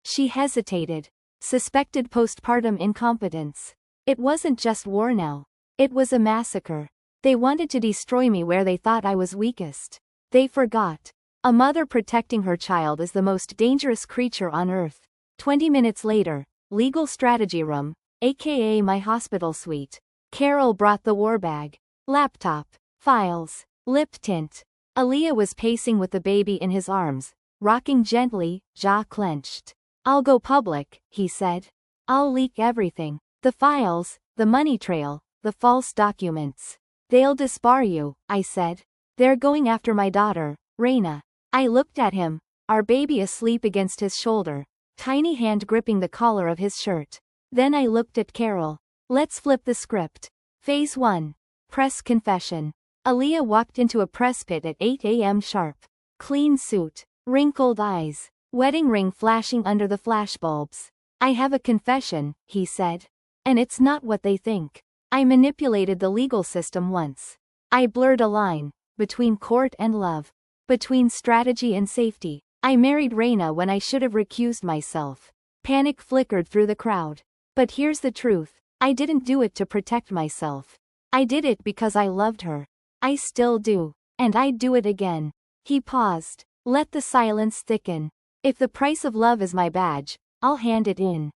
She hesitated. Suspected postpartum incompetence. It wasn't just war now. It was a massacre. They wanted to destroy me where they thought I was weakest. They forgot. A mother protecting her child is the most dangerous creature on earth. 20 minutes later, legal strategy room, aka my hospital suite. Carol brought the war bag. Laptop. Files. Lip tint. Eliah was pacing with the baby in his arms, rocking gently, jaw clenched. I'll go public, he said. I'll leak everything. The files, the money trail, the false documents. They'll disbar you, I said. They're going after my daughter, Reyna. I looked at him, our baby asleep against his shoulder, tiny hand gripping the collar of his shirt. Then I looked at Carol. Let's flip the script. Phase 1. Press confession. Eliah walked into a press pit at 8 a.m. sharp. Clean suit, wrinkled eyes, wedding ring flashing under the flashbulbs. I have a confession, he said. And it's not what they think. I manipulated the legal system once. I blurred a line between court and love, between strategy and safety. I married Reyna when I should have recused myself. Panic flickered through the crowd. But here's the truth. I didn't do it to protect myself. I did it because I loved her. I still do. And I'd do it again. He paused. Let the silence thicken. If the price of love is my badge, I'll hand it in.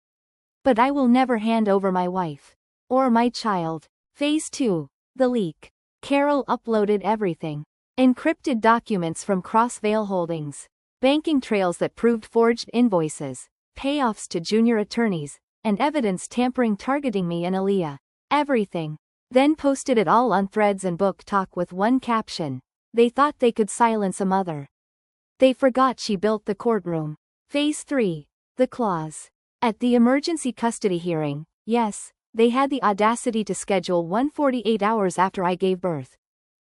But I will never hand over my wife. Or my child. Phase 2. The leak. Carol uploaded everything. Encrypted documents from Crossvale Holdings. Banking trails that proved forged invoices. Payoffs to junior attorneys. And evidence tampering targeting me and Eliah. Everything. Then posted it all on Threads and Book Talk with one caption. They thought they could silence a mother. They forgot she built the courtroom. Phase 3. The clause. At the emergency custody hearing, yes, they had the audacity to schedule one 48 hours after I gave birth.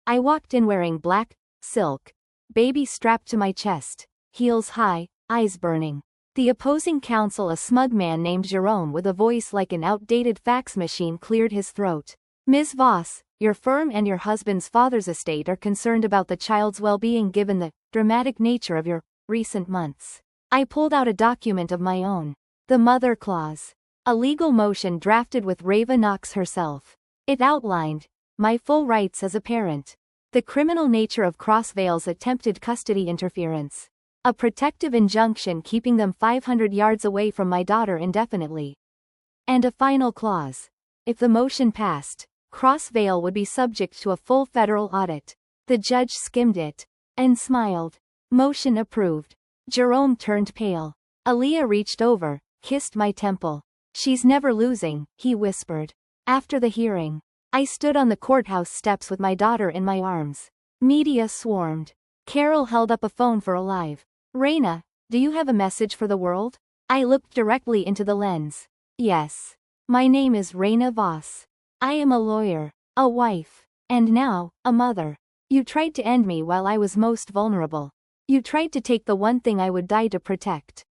I walked in wearing black, silk, baby strapped to my chest, heels high, eyes burning. The opposing counsel, a smug man named Jerome with a voice like an outdated fax machine, cleared his throat. Ms. Voss, your firm and your husband's father's estate are concerned about the child's well-being given the dramatic nature of your recent months. I pulled out a document of my own. The Mother Clause. A legal motion drafted with Reyna Voss herself. It outlined my full rights as a parent. The criminal nature of Crossvale's attempted custody interference. A protective injunction keeping them 500 yards away from my daughter indefinitely. And a final clause. If the motion passed, Crossvale would be subject to a full federal audit. The judge skimmed it. And smiled. Motion approved. Jerome turned pale. Eliah reached over, kissed my temple. She's never losing, he whispered. After the hearing, I stood on the courthouse steps with my daughter in my arms. Media swarmed. Carol held up a phone for a live. Reyna, do you have a message for the world? I looked directly into the lens. Yes. My name is Reyna Voss. I am a lawyer, a wife, and now, a mother. You tried to end me while I was most vulnerable. You tried to take the one thing I would die to protect.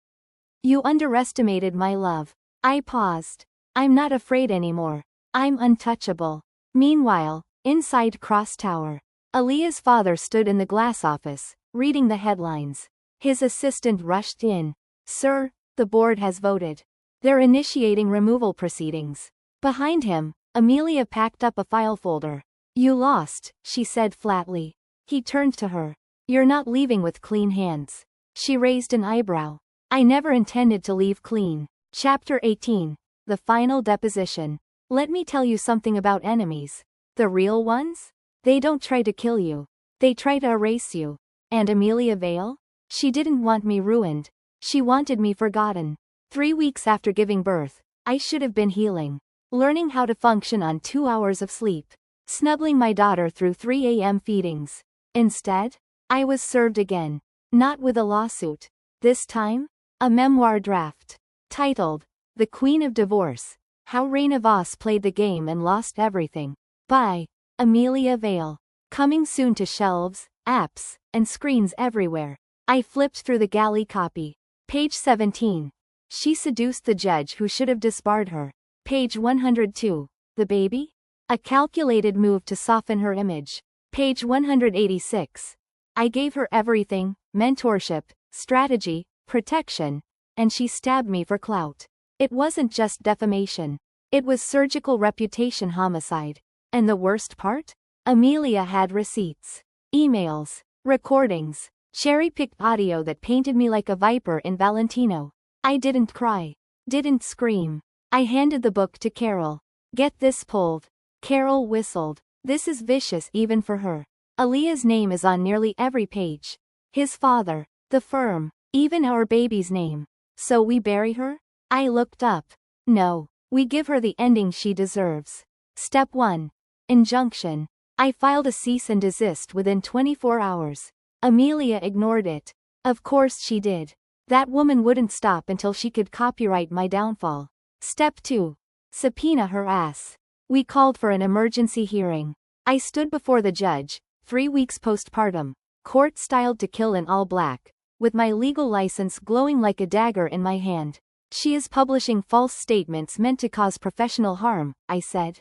You underestimated my love. I paused. I'm not afraid anymore. I'm untouchable. Meanwhile, inside Cross Tower, Eliah's father stood in the glass office, reading the headlines. His assistant rushed in. Sir, the board has voted. They're initiating removal proceedings. Behind him, Amelia packed up a file folder. You lost, she said flatly. He turned to her. You're not leaving with clean hands. She raised an eyebrow. I never intended to leave clean. Chapter 18. The Final Deposition. Let me tell you something about enemies. The real ones? They don't try to kill you. They try to erase you. And Amelia Vale? She didn't want me ruined. She wanted me forgotten. 3 weeks after giving birth, I should have been healing. Learning how to function on 2 hours of sleep. Snuggling my daughter through 3 a.m. feedings. Instead, I was served again. Not with a lawsuit. This time, a memoir draft. Titled, The Queen of Divorce, How Reyna Voss Played the Game and Lost Everything. By Amelia Vale. Coming soon to shelves, apps, and screens everywhere. I flipped through the galley copy. Page 17. She seduced the judge who should have disbarred her. Page 102. The baby? A calculated move to soften her image. Page 186. I gave her everything, mentorship, strategy, protection, and she stabbed me for clout. It wasn't just defamation. It was surgical reputation homicide. And the worst part? Amelia had receipts, emails, recordings, cherry-picked audio that painted me like a viper in Valentino. I didn't cry. Didn't scream. I handed the book to Carol. Get this pulled. Carol whistled. This is vicious even for her. Eliah's name is on nearly every page. His father, the firm, even our baby's name. So we bury her? I looked up. No. We give her the ending she deserves. Step 1. Injunction. I filed a cease and desist within 24 hours. Amelia ignored it. Of course she did. That woman wouldn't stop until she could copyright my downfall. Step 2. Subpoena her ass. We called for an emergency hearing. I stood before the judge, 3 weeks postpartum, court-styled to kill in all black, with my legal license glowing like a dagger in my hand. She is publishing false statements meant to cause professional harm, I said.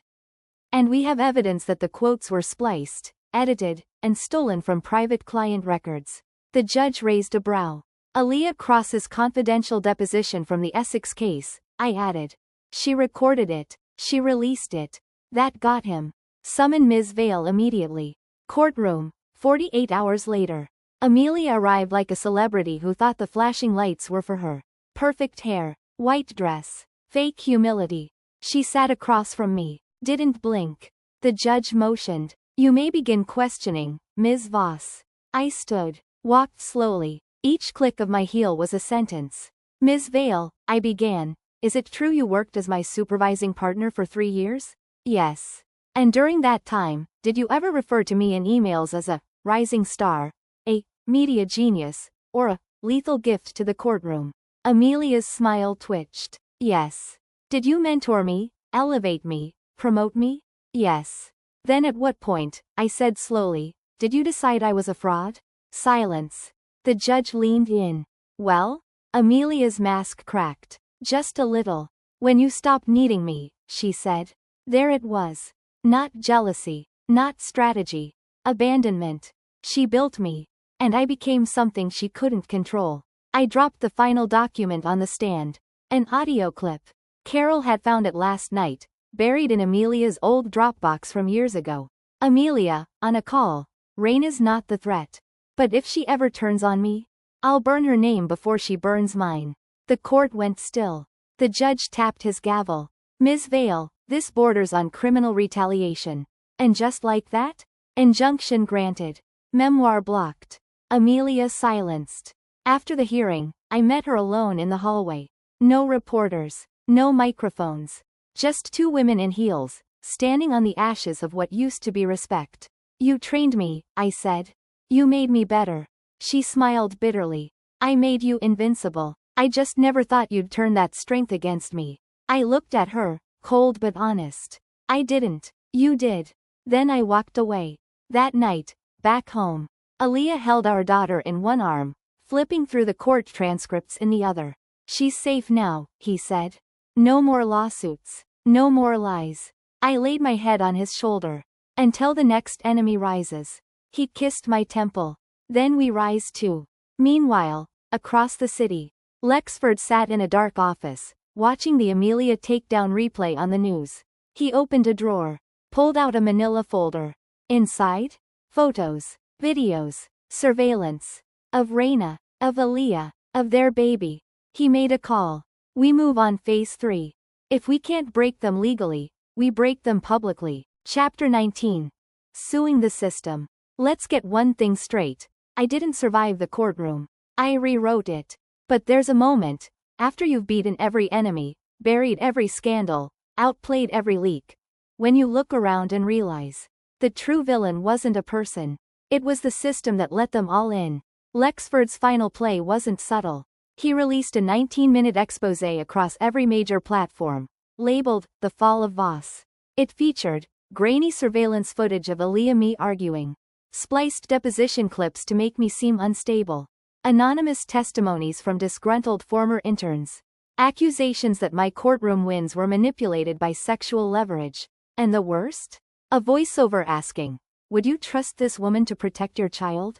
And we have evidence that the quotes were spliced, edited, and stolen from private client records. The judge raised a brow. Eliah Cross's confidential deposition from the Essex case, I added. She recorded it. She released it. That got him. Summon Ms. Vale immediately. Courtroom, 48 hours later. Amelia arrived like a celebrity who thought the flashing lights were for her. Perfect hair, white dress, fake humility. She sat across from me, didn't blink. The judge motioned. You may begin questioning, Ms. Voss. I stood, walked slowly. Each click of my heel was a sentence. Ms. Vale, I began. Is it true you worked as my supervising partner for 3 years? Yes. And during that time, did you ever refer to me in emails as a rising star, a media genius, or a lethal gift to the courtroom? Amelia's smile twitched. Yes. Did you mentor me, elevate me, promote me? Yes. Then at what point, I said slowly, did you decide I was a fraud? Silence. The judge leaned in. Well? Amelia's mask cracked. Just a little. When you stopped needing me, she said. There it was. Not jealousy. Not strategy. Abandonment. She built me. And I became something she couldn't control. I dropped the final document on the stand. An audio clip. Carol had found it last night, buried in Amelia's old Dropbox from years ago. Amelia, on a call. Reyna's not the threat. But if she ever turns on me, I'll burn her name before she burns mine. The court went still. The judge tapped his gavel. Ms. Vale, this borders on criminal retaliation. And just like that? Injunction granted. Memoir blocked. Amelia silenced. After the hearing, I met her alone in the hallway. No reporters. No microphones. Just 2 women in heels, standing on the ashes of what used to be respect. You trained me, I said. You made me better. She smiled bitterly. I made you invincible. I just never thought you'd turn that strength against me. I looked at her, cold but honest. I didn't. You did. Then I walked away. That night, back home, Eliah held our daughter in one arm, flipping through the court transcripts in the other. She's safe now, he said. No more lawsuits. No more lies. I laid my head on his shoulder. Until the next enemy rises. He kissed my temple. Then we rise too. Meanwhile, across the city, Lexford sat in a dark office, watching the Amelia takedown replay on the news. He opened a drawer, pulled out a manila folder. Inside? Photos, videos, surveillance. Of Reyna, of Eliah, of their baby. He made a call. We move on phase 3. If we can't break them legally, we break them publicly. Chapter 19. Suing the system. Let's get one thing straight. I didn't survive the courtroom. I rewrote it. But there's a moment, after you've beaten every enemy, buried every scandal, outplayed every leak, when you look around and realize, the true villain wasn't a person. It was the system that let them all in. Lexford's final play wasn't subtle. He released a 19-minute exposé across every major platform, labeled, The Fall of Voss. It featured grainy surveillance footage of Eliah me arguing, spliced deposition clips to make me seem unstable, anonymous testimonies from disgruntled former interns, accusations that my courtroom wins were manipulated by sexual leverage, and the worst? A voiceover asking, would you trust this woman to protect your child?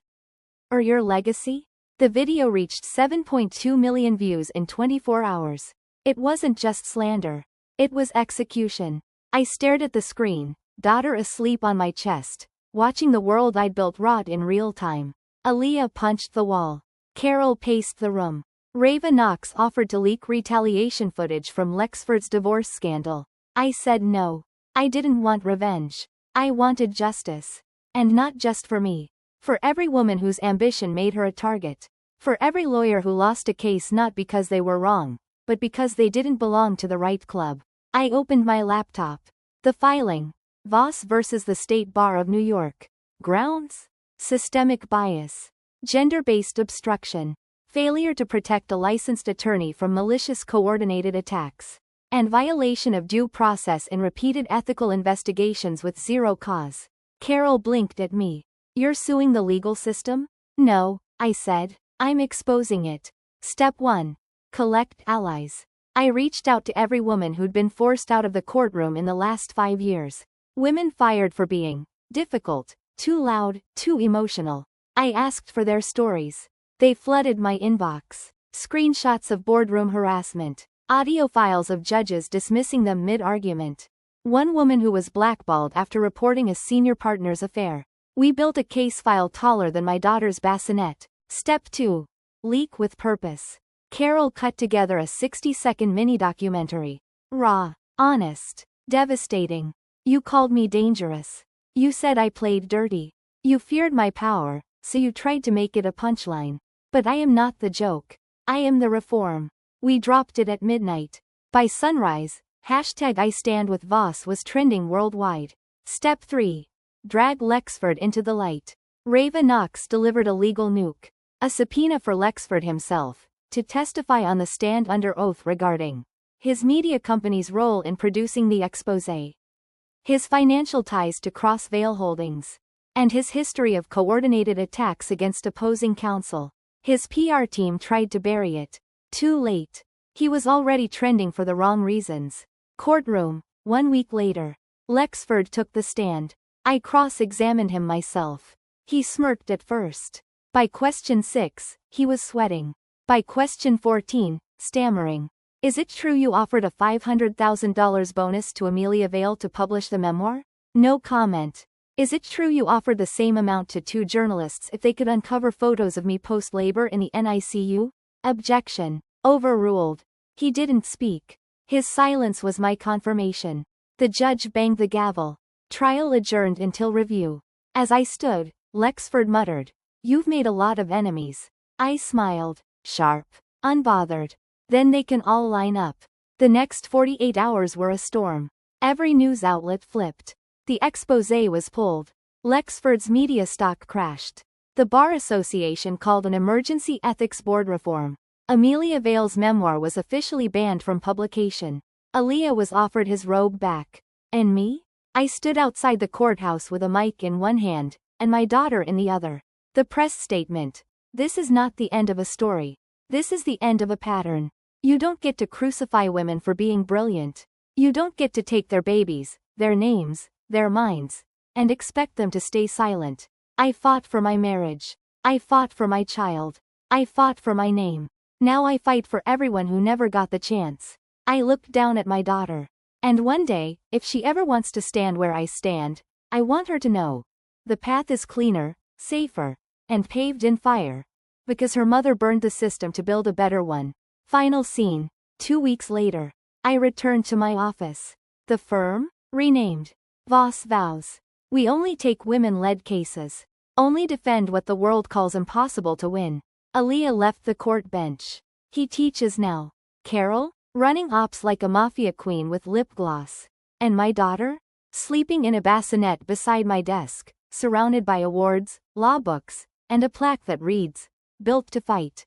Or your legacy? The video reached 7.2 million views in 24 hours. It wasn't just slander. It was execution. I stared at the screen, daughter asleep on my chest, watching the world I'd built rot in real time. Eliah punched the wall. Carol paced the room. Reva Knox offered to leak retaliation footage from Lexford's divorce scandal. I said no. I didn't want revenge. I wanted justice. And not just for me. For every woman whose ambition made her a target. For every lawyer who lost a case not because they were wrong, but because they didn't belong to the right club. I opened my laptop. The filing. Voss versus the State Bar of New York. Grounds? Systemic bias. Gender-based obstruction. Failure to protect a licensed attorney from malicious coordinated attacks. And violation of due process in repeated ethical investigations with zero cause. Carol blinked at me. You're suing the legal system? No, I said. I'm exposing it. Step 1. Collect allies. I reached out to every woman who'd been forced out of the courtroom in the last 5 years. Women fired for being difficult, too loud, too emotional. I asked for their stories. They flooded my inbox. Screenshots of boardroom harassment. Audio files of judges dismissing them mid-argument. One woman who was blackballed after reporting a senior partner's affair. We built a case file taller than my daughter's bassinet. Step 2. Leak with purpose. Carol cut together a 60-second mini-documentary. Raw. Honest. Devastating. You called me dangerous. You said I played dirty. You feared my power, so you tried to make it a punchline. But I am not the joke. I am the reform. We dropped it at midnight. By sunrise, #IStandWithVoss was trending worldwide. Step 3. Drag Lexford into the light. Reyna Voss delivered a legal nuke. A subpoena for Lexford himself, to testify on the stand under oath regarding his media company's role in producing the exposé, his financial ties to Crossvale Holdings, and his history of coordinated attacks against opposing counsel. His PR team tried to bury it. Too late. He was already trending for the wrong reasons. Courtroom. 1 week later. Lexford took the stand. I cross-examined him myself. He smirked at first. By question 6, he was sweating. By question 14, stammering. Is it true you offered a $500,000 bonus to Amelia Vail to publish the memoir? No comment. Is it true you offered the same amount to 2 journalists if they could uncover photos of me post-labor in the NICU? Objection. Overruled. He didn't speak. His silence was my confirmation. The judge banged the gavel. Trial adjourned until review. As I stood, Lexford muttered, "You've made a lot of enemies." I smiled. Sharp. Unbothered. Then they can all line up. The next 48 hours were a storm. Every news outlet flipped. The exposé was pulled. Lexford's media stock crashed. The Bar Association called an emergency ethics board reform. Amelia Vail's memoir was officially banned from publication. Eliah was offered his robe back. And me? I stood outside the courthouse with a mic in one hand, and my daughter in the other. The press statement. This is not the end of a story. This is the end of a pattern. You don't get to crucify women for being brilliant. You don't get to take their babies, their names, their minds, and expect them to stay silent. I fought for my marriage. I fought for my child. I fought for my name. Now I fight for everyone who never got the chance. I looked down at my daughter. And one day, if she ever wants to stand where I stand, I want her to know. The path is cleaner, safer, and paved in fire. Because her mother burned the system to build a better one. Final scene. 2 weeks later. I returned to my office. The firm? Renamed. Voss vows. We only take women-led cases. Only defend what the world calls impossible to win. Eliah left the court bench. He teaches now. Carol? Running ops like a mafia queen with lip gloss. And my daughter? Sleeping in a bassinet beside my desk, surrounded by awards, law books, and a plaque that reads, "Built to Fight."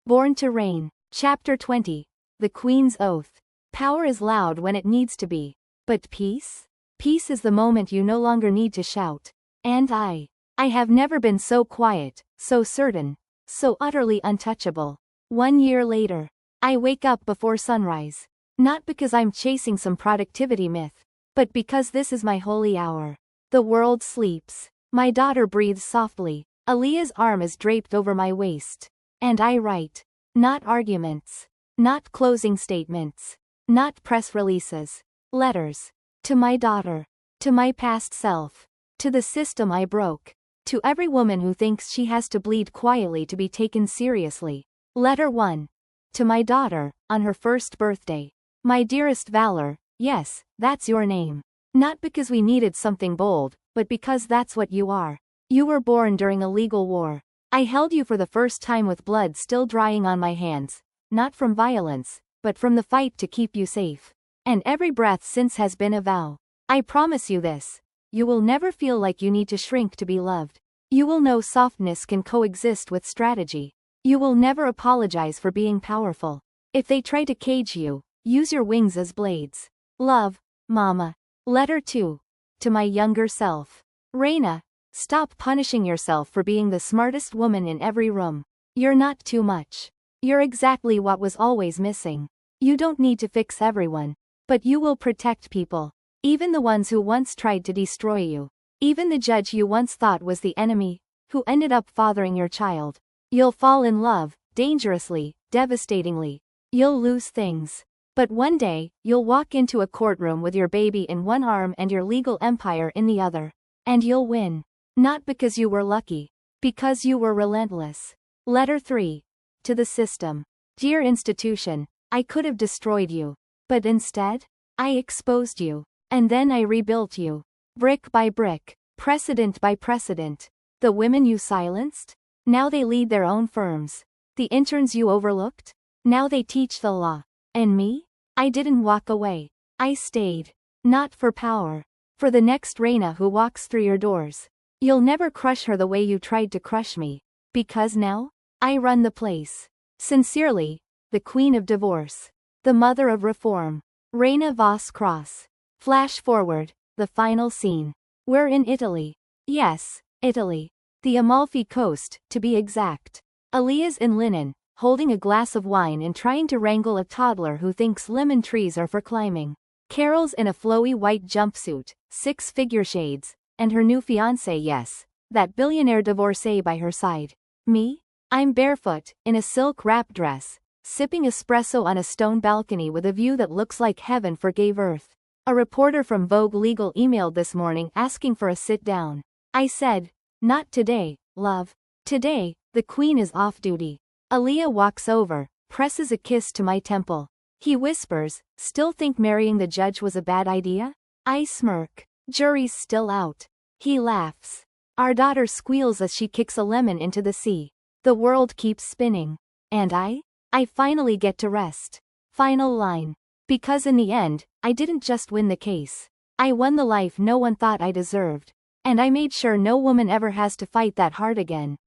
Born to Reign. Chapter 20. The Queen's Oath. Power is loud when it needs to be. But peace? Peace is the moment you no longer need to shout. And I have never been so quiet, so certain, so utterly untouchable. 1 year later. I wake up before sunrise. Not because I'm chasing some productivity myth, but because this is my holy hour. The world sleeps. My daughter breathes softly. Eliah's arm is draped over my waist. And I write. Not arguments. Not closing statements. Not press releases. Letters. To my daughter. To my past self. To the system I broke. To every woman who thinks she has to bleed quietly to be taken seriously. Letter 1. To my daughter, on her first birthday. My dearest Valor, yes, that's your name. Not because we needed something bold, but because that's what you are. You were born during a legal war. I held you for the first time with blood still drying on my hands, not from violence, but from the fight to keep you safe. And every breath since has been a vow. I promise you this. You will never feel like you need to shrink to be loved. You will know softness can coexist with strategy. You will never apologize for being powerful. If they try to cage you, use your wings as blades. Love, Mama. Letter 2. To my younger self. Reyna, stop punishing yourself for being the smartest woman in every room. You're not too much. You're exactly what was always missing. You don't need to fix everyone. But you will protect people. Even the ones who once tried to destroy you. Even the judge you once thought was the enemy, who ended up fathering your child. You'll fall in love, dangerously, devastatingly. You'll lose things. But one day, you'll walk into a courtroom with your baby in one arm and your legal empire in the other. And you'll win. Not because you were lucky. Because you were relentless. Letter 3. To the system. Dear institution, I could have destroyed you. But instead, I exposed you. And then I rebuilt you. Brick by brick. Precedent by precedent. The women you silenced? Now they lead their own firms. The interns you overlooked? Now they teach the law. And me? I didn't walk away. I stayed. Not for power. For the next Reyna who walks through your doors. You'll never crush her the way you tried to crush me. Because now, I run the place. Sincerely, the Queen of Divorce. The Mother of Reform. Reyna Voss Cross. Flash forward, the final scene. We're in Italy. Yes, Italy. The Amalfi Coast, to be exact. Eliah's in linen, holding a glass of wine and trying to wrangle a toddler who thinks lemon trees are for climbing. Carol's in a flowy white jumpsuit, 6-figure shades, and her new fiancé, yes, that billionaire divorcee by her side. Me? I'm barefoot, in a silk wrap dress, sipping espresso on a stone balcony with a view that looks like heaven forgave earth. A reporter from Vogue Legal emailed this morning asking for a sit-down. I said, not today, love. Today, the Queen is off duty. Eliah walks over, presses a kiss to my temple. He whispers, still think marrying the judge was a bad idea? I smirk. Jury's still out. He laughs. Our daughter squeals as she kicks a lemon into the sea. The world keeps spinning. And I finally get to rest. Final line. Because in the end, I didn't just win the case. I won the life no one thought I deserved. And I made sure no woman ever has to fight that hard again.